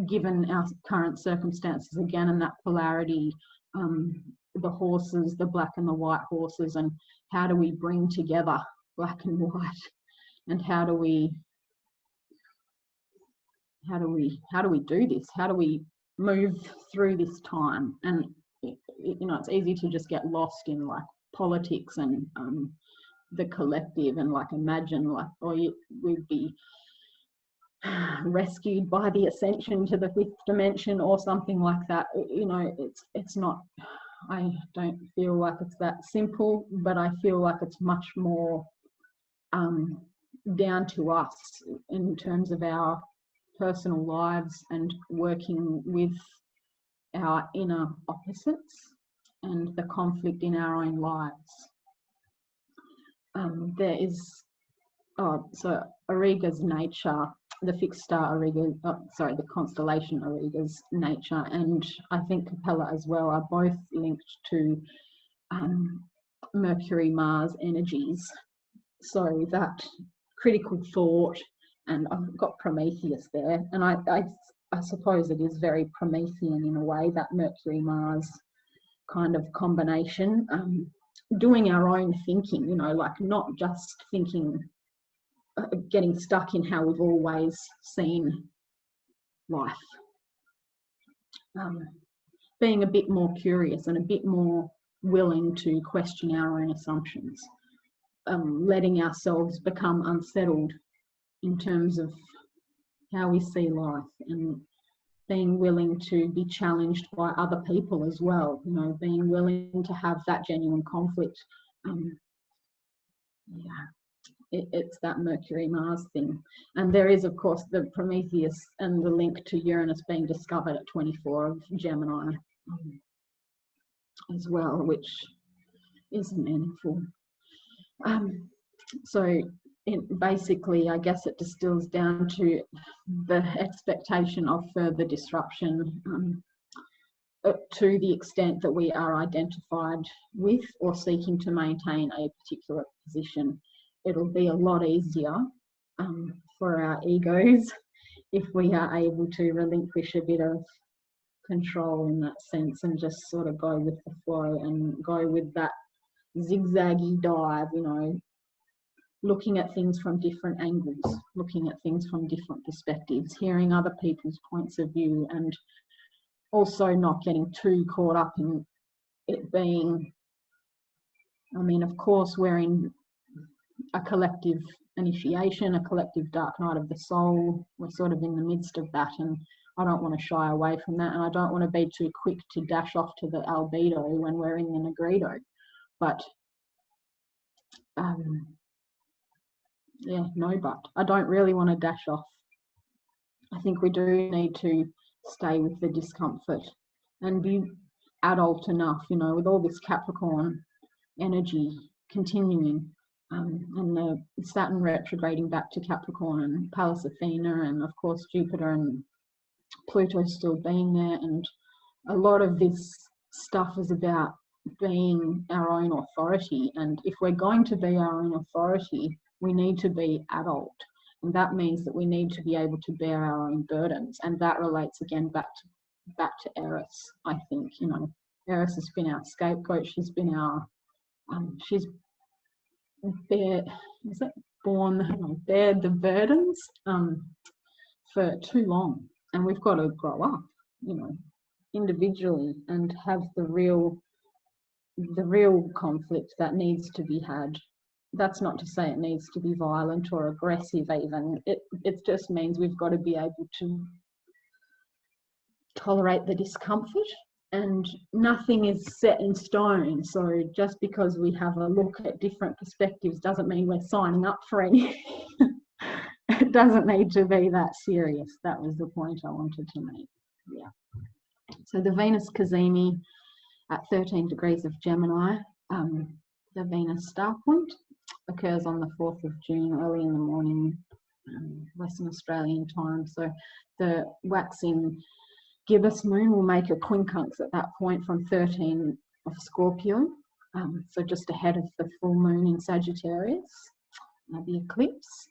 given our current circumstances again, and that polarity, the horses, the black and the white horses, and how do we bring together black and white, and how do we do this? How do we move through this time? And it's easy to just get lost in like politics and the collective, and like imagine like, we'd be rescued by the ascension to the fifth dimension or something like that. It's not, I don't feel like it's that simple, but I feel like it's much more down to us in terms of our personal lives and working with our inner opposites and the conflict in our own lives. There is, so Auriga's nature, the fixed star Auriga, the constellation Auriga's nature, and I think Capella as well, are both linked to Mercury Mars energies. So that critical thought, and I've got Prometheus there, and I suppose it is very Promethean in a way, that Mercury Mars kind of combination, doing our own thinking, like not just thinking, getting stuck in how we've always seen life, being a bit more curious and a bit more willing to question our own assumptions, letting ourselves become unsettled in terms of how we see life, and being willing to be challenged by other people as well, being willing to have that genuine conflict. It's that Mercury Mars thing. And there is, of course, the Prometheus and the link to Uranus being discovered at 24 of Gemini as well, which is meaningful. So basically, I guess it distills down to the expectation of further disruption, to the extent that we are identified with or seeking to maintain a particular position. It'll be a lot easier for our egos if we are able to relinquish a bit of control in that sense, and just sort of go with the flow and go with that zigzaggy dive, looking at things from different angles, looking at things from different perspectives, hearing other people's points of view, and also not getting too caught up in it being, of course, we're in a collective initiation, a collective dark night of the soul. We're sort of in the midst of that, and I don't want to shy away from that, and I don't want to be too quick to dash off to the albedo when we're in the negredo. But but I don't really want to dash off. I think we do need to stay with the discomfort and be adult enough, with all this Capricorn energy continuing, and the Saturn retrograding back to Capricorn, and Pallas Athena, and of course Jupiter and Pluto still being there. And a lot of this stuff is about being our own authority, and if we're going to be our own authority, we need to be adult, and that means that we need to be able to bear our own burdens. And that relates again back to Eris. I think, Eris has been our scapegoat. She's been our bared the burdens for too long, and we've got to grow up, individually, and have the real conflict that needs to be had. That's not to say it needs to be violent or aggressive even. It just means we've got to be able to tolerate the discomfort, and nothing is set in stone. So just because we have a look at different perspectives doesn't mean we're signing up for anything. It doesn't need to be that serious. That was the point I wanted to make. Yeah. So the Venus Cazimi at 13 degrees of Gemini, the Venus star point, occurs on the 4th of June, early in the morning, Western Australian time. So the waxing gibbous moon will make a quincunx at that point from 13 of Scorpio, so just ahead of the full moon in Sagittarius, the eclipse.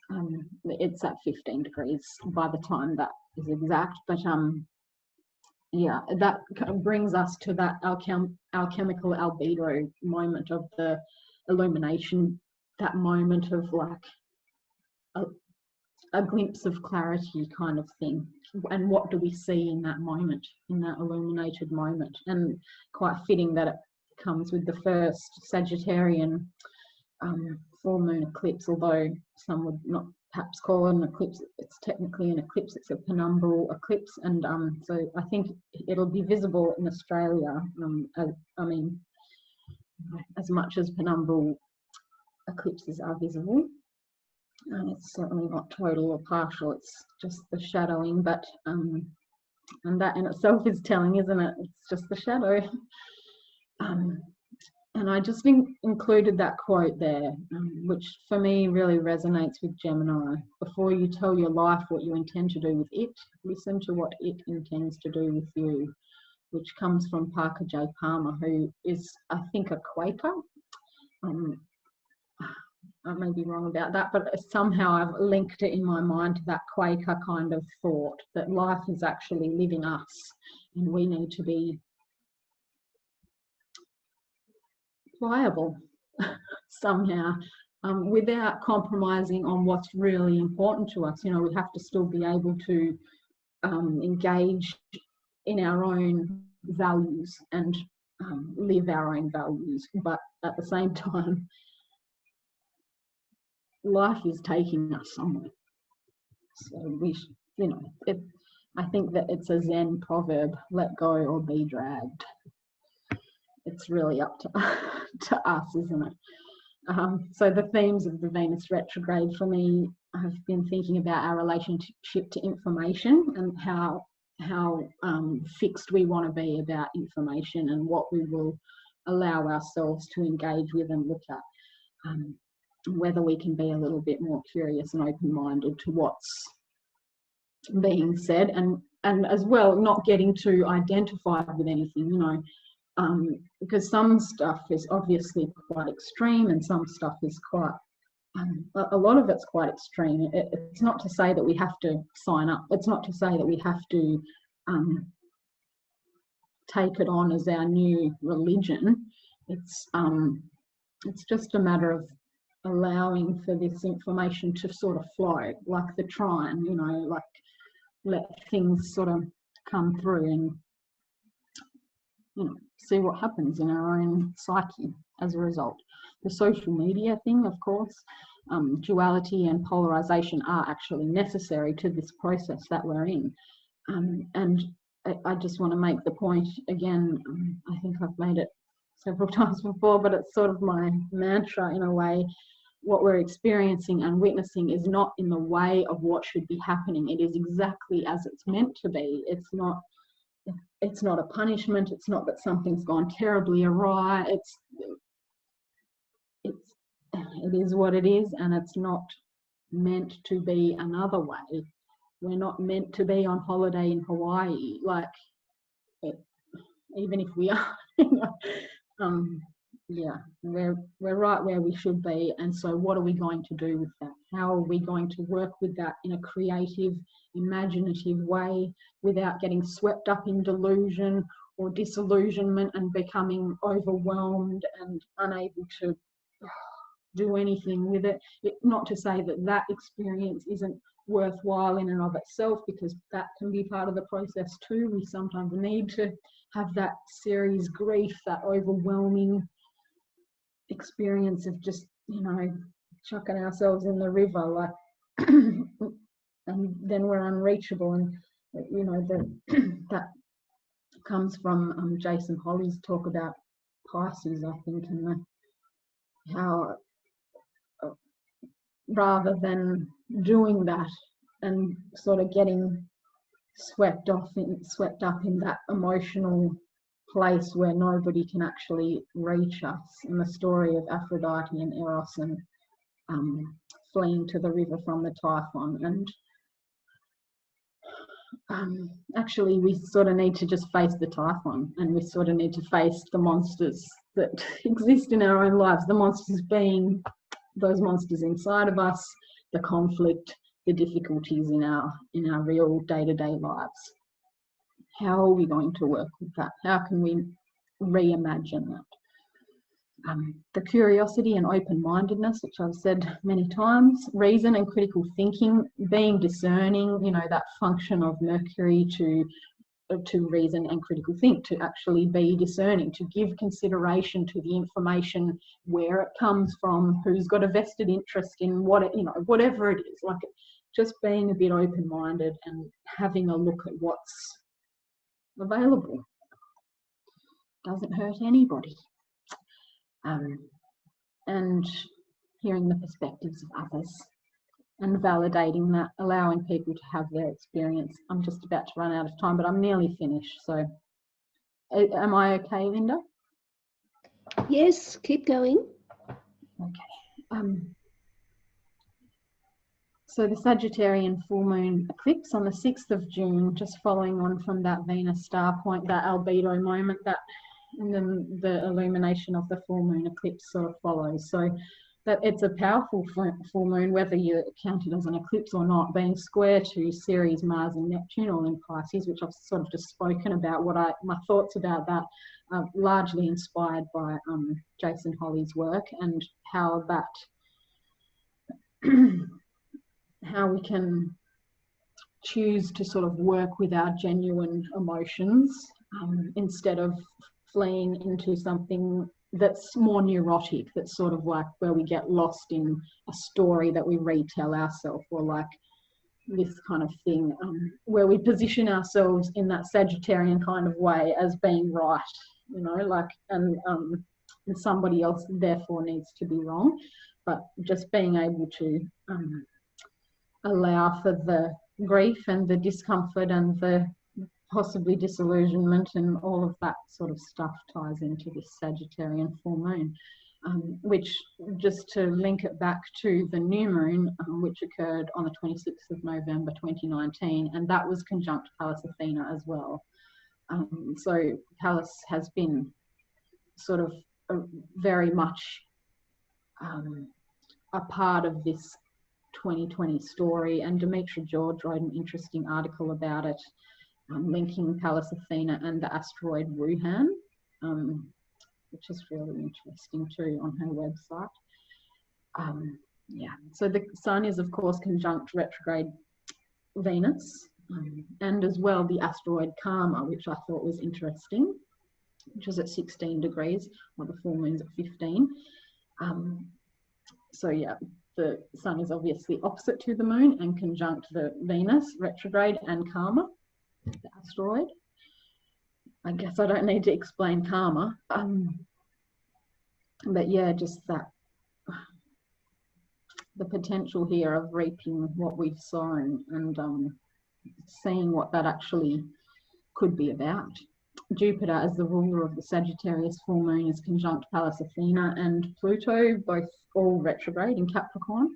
It's at 15 degrees by the time that is exact, but yeah, that brings us to that alchemical albedo moment of the illumination, that moment of like a glimpse of clarity kind of thing. And what do we see in that moment, in that illuminated moment? And quite fitting that it comes with the first Sagittarian full moon eclipse, although some would not perhaps call it an eclipse. It's technically an eclipse, it's a penumbral eclipse, and so I think it'll be visible in Australia, I mean, as much as penumbral eclipses are visible. And it's certainly not total or partial, it's just the shadowing, but and that in itself is telling, isn't it? It's just the shadow. And I just included that quote there, which for me really resonates with Gemini. Before you tell your life what you intend to do with it, listen to what it intends to do with you, which comes from Parker J. Palmer, who is, I think, a Quaker. I may be wrong about that, but somehow I've linked it in my mind to that Quaker kind of thought, that life is actually living us, and we need to be pliable somehow, without compromising on what's really important to us. You know, we have to still be able to engage in our own values and live our own values, but at the same time, life is taking us somewhere. So we, you know, I think that it's a Zen proverb: let go or be dragged. It's really up to us, isn't it? So the themes of the Venus retrograde for me, I've been thinking about our relationship to information and how fixed we want to be about information and what we will allow ourselves to engage with and look at. Whether we can be a little bit more curious and open-minded to what's being said, and as well not getting too identified with anything, you know. Because some stuff is obviously quite extreme and some stuff is quite, a lot of it's quite extreme. It's not to say that we have to sign up. It's not to say that we have to take it on as our new religion. It's just a matter of allowing for this information to sort of flow, like the trine, you know, like let things sort of come through and, you know, see what happens in our own psyche as a result. The social media thing, of course, duality and polarization are actually necessary to this process that we're in. And I just want to make the point again, I think I've made it several times before, but it's sort of my mantra in a way. What we're experiencing and witnessing is not in the way of what should be happening. It is exactly as it's meant to be. It's not a punishment. It's not that something's gone terribly awry. It is what it is, and it's not meant to be another way. We're not meant to be on holiday in Hawaii, like even if we are. Yeah, we're right where we should be, and so what are we going to do with that? How are we going to work with that in a creative, imaginative way without getting swept up in delusion or disillusionment and becoming overwhelmed and unable to do anything with it? Not to say that that experience isn't worthwhile in and of itself, because that can be part of the process too. We sometimes need to have that serious grief, that overwhelming experience of just, you know, chucking ourselves in the river, like, and then we're unreachable. And, you know, that comes from Jason Holly's talk about Pisces, I think, and how rather than doing that and sort of getting swept up in that emotional place where nobody can actually reach us, in the story of Aphrodite and Eris and fleeing to the river from the Typhon. And actually we sort of need to just face the Typhon, and we sort of need to face the monsters that exist in our own lives, the monsters being those monsters inside of us, the conflict, the difficulties in our real day-to-day lives. How are we going to work with that? How can we reimagine that? The curiosity and open-mindedness, which I've said many times, reason and critical thinking, being discerning, you know, that function of Mercury to reason and critical think, to actually be discerning, to give consideration to the information, where it comes from, who's got a vested interest in what it, you know, whatever it is, like just being a bit open-minded and having a look at what's available. Doesn't hurt anybody. And hearing the perspectives of others and validating that, allowing people to have their experience. I'm just about to run out of time, but I'm nearly finished. So am I okay, Linda? Yes, keep going. Okay. So the Sagittarian full moon eclipse on the 6th of June, just following on from that Venus star point, that albedo moment, that, and then the illumination of the full moon eclipse sort of follows. So that it's a powerful full moon, whether you count it as an eclipse or not, being square to Ceres, Mars and Neptune, all in Pisces, which I've sort of just spoken about. My thoughts about that are largely inspired by Jason Holly's work, and how that how we can choose to sort of work with our genuine emotions instead of fleeing into something that's more neurotic, that's sort of like where we get lost in a story that we retell ourselves, or like this kind of thing, where we position ourselves in that Sagittarian kind of way as being right, you know, like, and somebody else therefore needs to be wrong. But just being able to allow for the grief and the discomfort and the possibly disillusionment and all of that sort of stuff ties into this Sagittarian full moon, which, just to link it back to the new moon, which occurred on the 26th of November 2019, and that was conjunct Pallas Athena as well. So Pallas has been sort of very much a part of this 2020 story, and Demetra George wrote an interesting article about it, linking Pallas Athena and the asteroid Wuhan, which is really interesting too, on her website. Yeah, so the Sun is of course conjunct retrograde Venus, and as well the asteroid Karma, which I thought was interesting, which is at 16 degrees, while the full moon's at 15. So yeah, the Sun is obviously opposite to the moon and conjunct the Venus, retrograde, and Karma, the asteroid. I guess I don't need to explain Karma. But yeah, just that, the potential here of reaping what we've sown, and seeing what that actually could be about. Jupiter, as the ruler of the Sagittarius full moon, is conjunct Pallas Athena and Pluto, both all retrograde in Capricorn.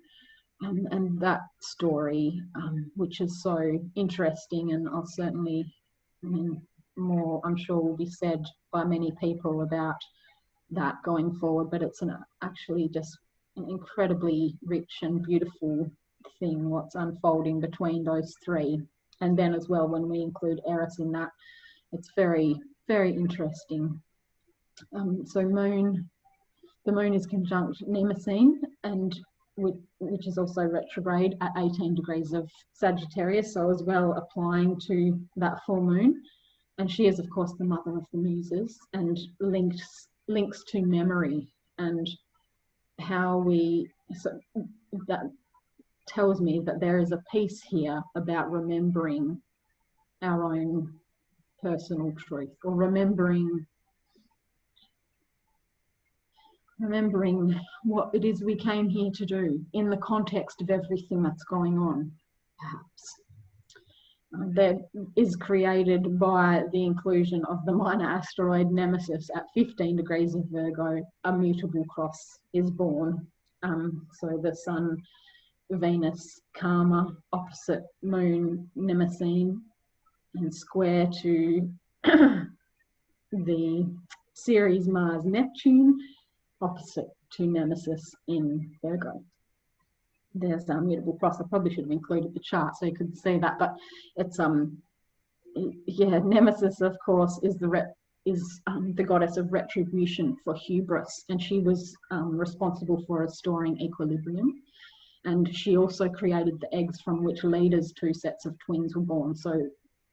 And that story, which is so interesting, and I'll certainly, more I'm sure will be said by many people about that going forward, but it's actually just an incredibly rich and beautiful thing, what's unfolding between those three. And then as well, when we include Eris in that, it's very, very interesting. So the moon is conjunct Mnemosyne, and which is also retrograde at 18 degrees of Sagittarius, so as well applying to that full moon. And she is of course the mother of the muses, and links to memory, and how so that tells me that there is a piece here about remembering our own personal truth, or remembering what it is we came here to do in the context of everything that's going on, perhaps. That is created by the inclusion of the minor asteroid Nemesis at 15 degrees of Virgo. A mutable cross is born. So the Sun, Venus, Karma, opposite Moon, Mnemosyne, and square to the Ceres, Mars, Neptune, opposite to Nemesis in Virgo. there's mutable cross. I probably should have included the chart so you could see that, but it's yeah, Nemesis, of course, is the goddess of retribution for hubris, and she was responsible for restoring equilibrium. And she also created the eggs from which Leda's two sets of twins were born. So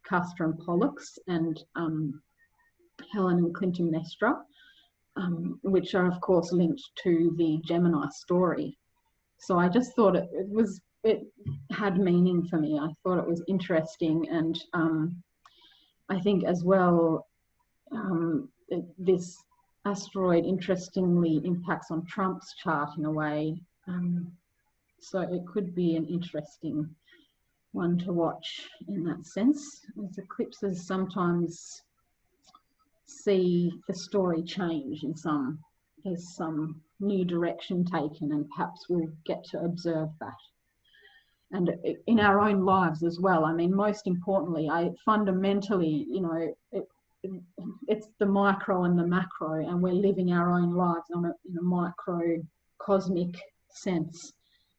Castor and Pollux, and Helen and Clytemnestra, which are of course linked to the Gemini story. So I just thought it had meaning for me. I thought it was interesting, and I think as well this asteroid interestingly impacts on Trump's chart in a way. So it could be an interesting one to watch in that sense, as eclipses sometimes see the story change in there's some new direction taken, and perhaps we'll get to observe that. And in our own lives as well. I mean, most importantly, fundamentally, you know, it's the micro and the macro, and we're living our own lives in a microcosmic sense.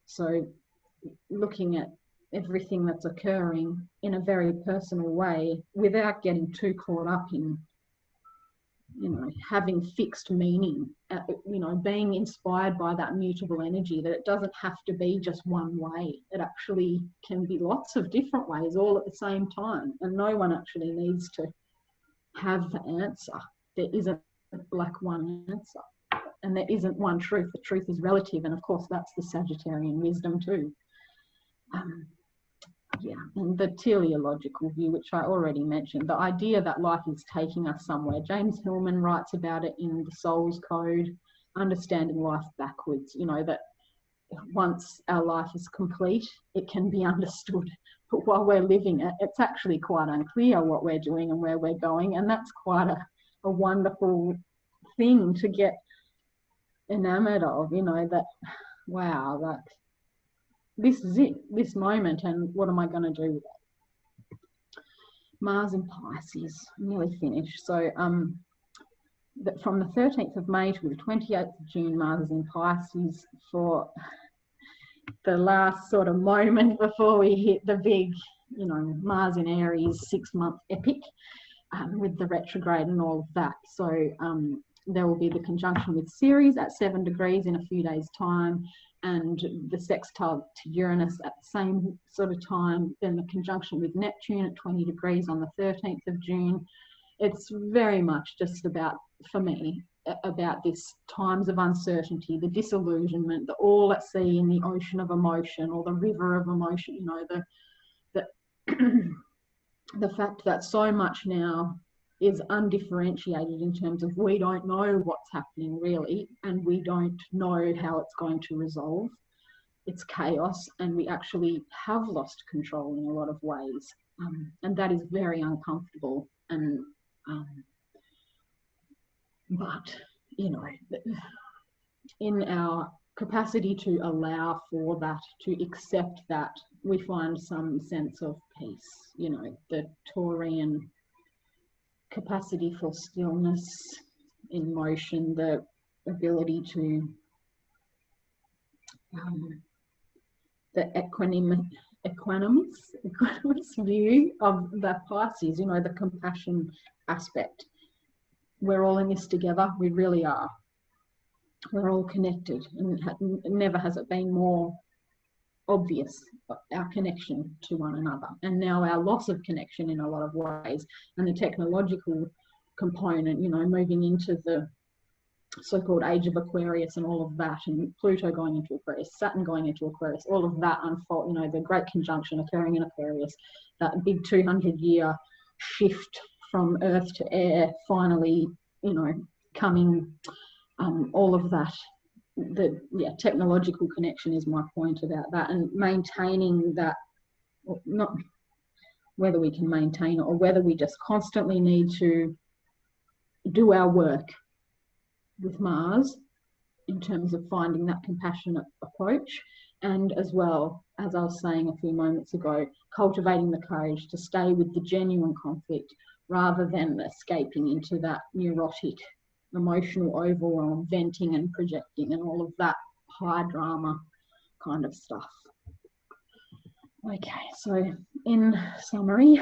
So looking at everything that's occurring in a very personal way without getting too caught up in, you know, having fixed meaning, you know, being inspired by that mutable energy, that it doesn't have to be just one way. It actually can be lots of different ways all at the same time, and no one actually needs to have the answer. There isn't like one answer, and there isn't one truth. The truth is relative, and of course that's the Sagittarian wisdom too. Yeah, and the teleological view, which I already mentioned, the idea that life is taking us somewhere. James Hillman writes about it in The Soul's Code, Understanding Life Backwards, you know, that once our life is complete, it can be understood. But while we're living it, it's actually quite unclear what we're doing and where we're going. And that's quite a wonderful thing to get enamored of, you know, that, wow, that this is it, this moment, and what am I going to do with it? Mars in Pisces, nearly finished. So from the 13th of May to the 28th of June, Mars is in Pisces for the last sort of moment before we hit the big, you know, Mars in Aries 6-month epic with the retrograde and all of that. So there will be the conjunction with Ceres at 7 degrees in a few days' time, and the sextile to Uranus at the same sort of time, then the conjunction with Neptune at 20 degrees on the 13th of June. It's very much just about, for me, about this times of uncertainty, the disillusionment, the all at sea in the ocean of emotion, or the river of emotion, you know, the fact that so much now is undifferentiated in terms of we don't know what's happening really, and we don't know how it's going to resolve. It's chaos, and we actually have lost control in a lot of ways, and that is very uncomfortable. And but you know, in our capacity to allow for that, to accept that, we find some sense of peace. You know, the Taurian capacity for stillness in motion, the ability to the equanimous view of the Pisces, you know, the compassion aspect. We're all in this together, we really are. We're all connected, and never has it been more obvious, our connection to one another, and now our loss of connection in a lot of ways, and the technological component, you know, moving into the so-called age of Aquarius and all of that, and Pluto going into Aquarius, Saturn going into Aquarius, all of that unfold, you know, the great conjunction occurring in Aquarius, that big 200-year shift from earth to air finally, you know, coming, all of that. The technological connection is my point about that, and maintaining that, not whether we can maintain it or whether we just constantly need to do our work with Mars in terms of finding that compassionate approach, and as well, as I was saying a few moments ago, cultivating the courage to stay with the genuine conflict rather than escaping into that neurotic emotional overwhelm, venting and projecting and all of that high drama kind of stuff. Okay, so in summary,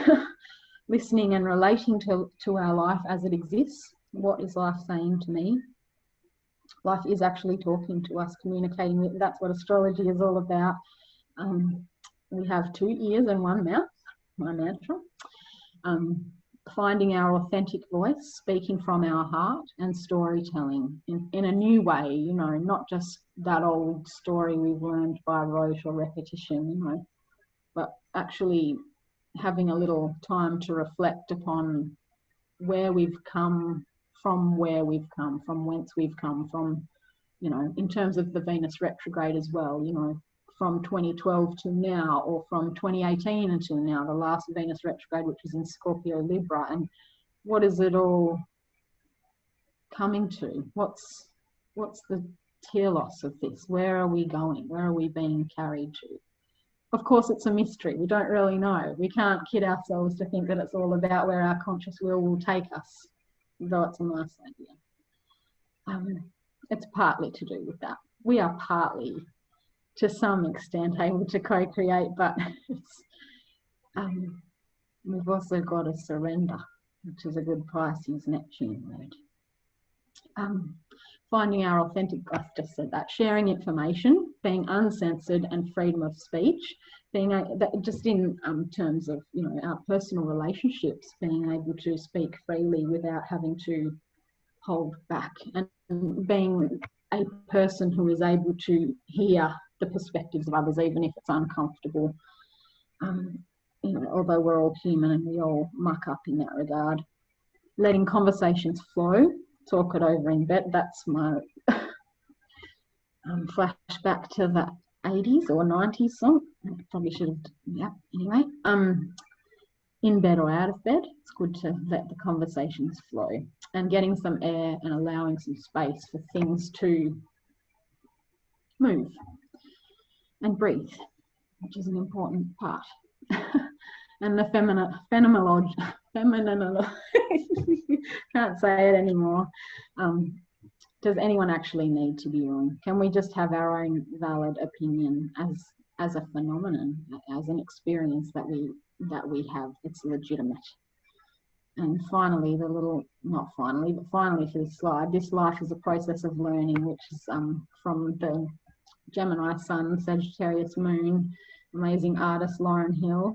listening and relating to our life as it exists. What is life saying to me? Life is actually talking to us, communicating with. That's what astrology is all about. We have 2 ears and 1 mouth, my mantra. Finding our authentic voice, speaking from our heart, and storytelling in a new way, you know, not just that old story we've learned by rote or repetition, you know, but actually having a little time to reflect upon where we've come from, whence we've come from, you know, in terms of the Venus retrograde as well, you know, from 2012 to now, or from 2018 until now, the last Venus retrograde, which is in Scorpio Libra, and what is it all coming to? What's the telos of this? Where are we going? Where are we being carried to? Of course, it's a mystery. We don't really know. We can't kid ourselves to think that it's all about where our conscious will take us, though it's a nice idea. It's partly to do with that. We are partly, to some extent, able to co-create, but it's, we've also got to surrender, which is a good Pisces Neptune word. Finding our authentic, I've just said that, sharing information, being uncensored, and freedom of speech, being just in terms of, you know, our personal relationships, being able to speak freely without having to hold back, and being a person who is able to hear the perspectives of others, even if it's uncomfortable. You know, although we're all human and we all muck up in that regard. Letting conversations flow, talk it over in bed. That's my flashback to the 80s or 90s song. Probably should have, yeah, anyway. In bed or out of bed, it's good to let the conversations flow, and getting some air and allowing some space for things to move and breathe, which is an important part. And the phenomenology, can't say it anymore. Does anyone actually need to be wrong? Can we just have our own valid opinion as a phenomenon, as an experience that we have? It's legitimate. And finally, not finally, but finally for this slide, this life is a process of learning, which is from the Gemini Sun, Sagittarius Moon, amazing artist Lauren Hill.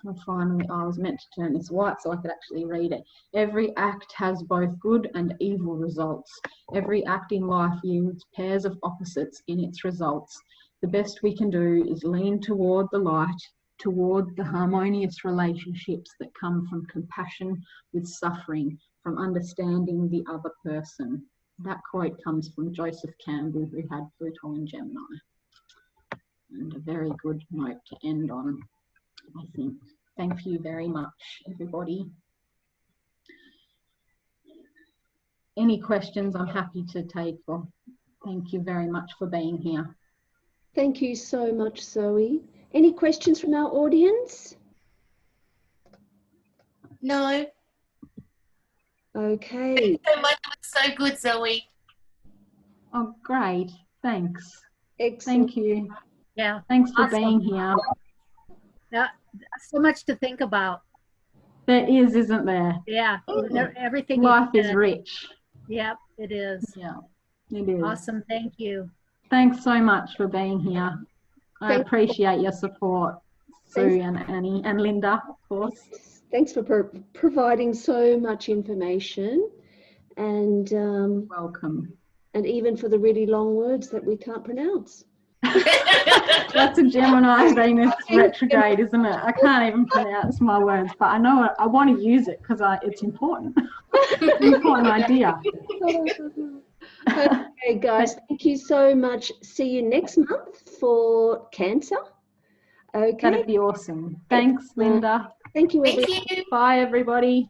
And finally, I was meant to turn this white so I could actually read it. Every act has both good and evil results. Every act in life yields pairs of opposites in its results. The best we can do is lean toward the light, toward the harmonious relationships that come from compassion with suffering, from understanding the other person. That quote comes from Joseph Campbell, who had Pluto in Gemini. And a very good note to end on, I think. Thank you very much, everybody. Any questions I'm happy to take, or thank you very much for being here. Thank you so much, Zoe. Any questions from our audience? No. Okay. Thank you so much. It was so good, Zoe. Oh, great. Thanks. Excellent. Thank you. Yeah. Thanks for Awesome. being here. So much to think about. There is, isn't there? Yeah. Everything. Life is rich. Yep, it is. Yeah, it is. Awesome. Thank you. Thanks so much for being here. I appreciate your support, Sue and Annie and Linda, of course. Thanks for providing so much information, and welcome. And even for the really long words that we can't pronounce. That's a Gemini Venus retrograde, isn't it? I can't even pronounce my words, but I know I want to use it because it's important. It's an important idea. Okay, guys, thank you so much. See you next month for Cancer. Okay. That'd be awesome. Thanks, Linda. Thank you, Thank everyone. you. Bye, everybody.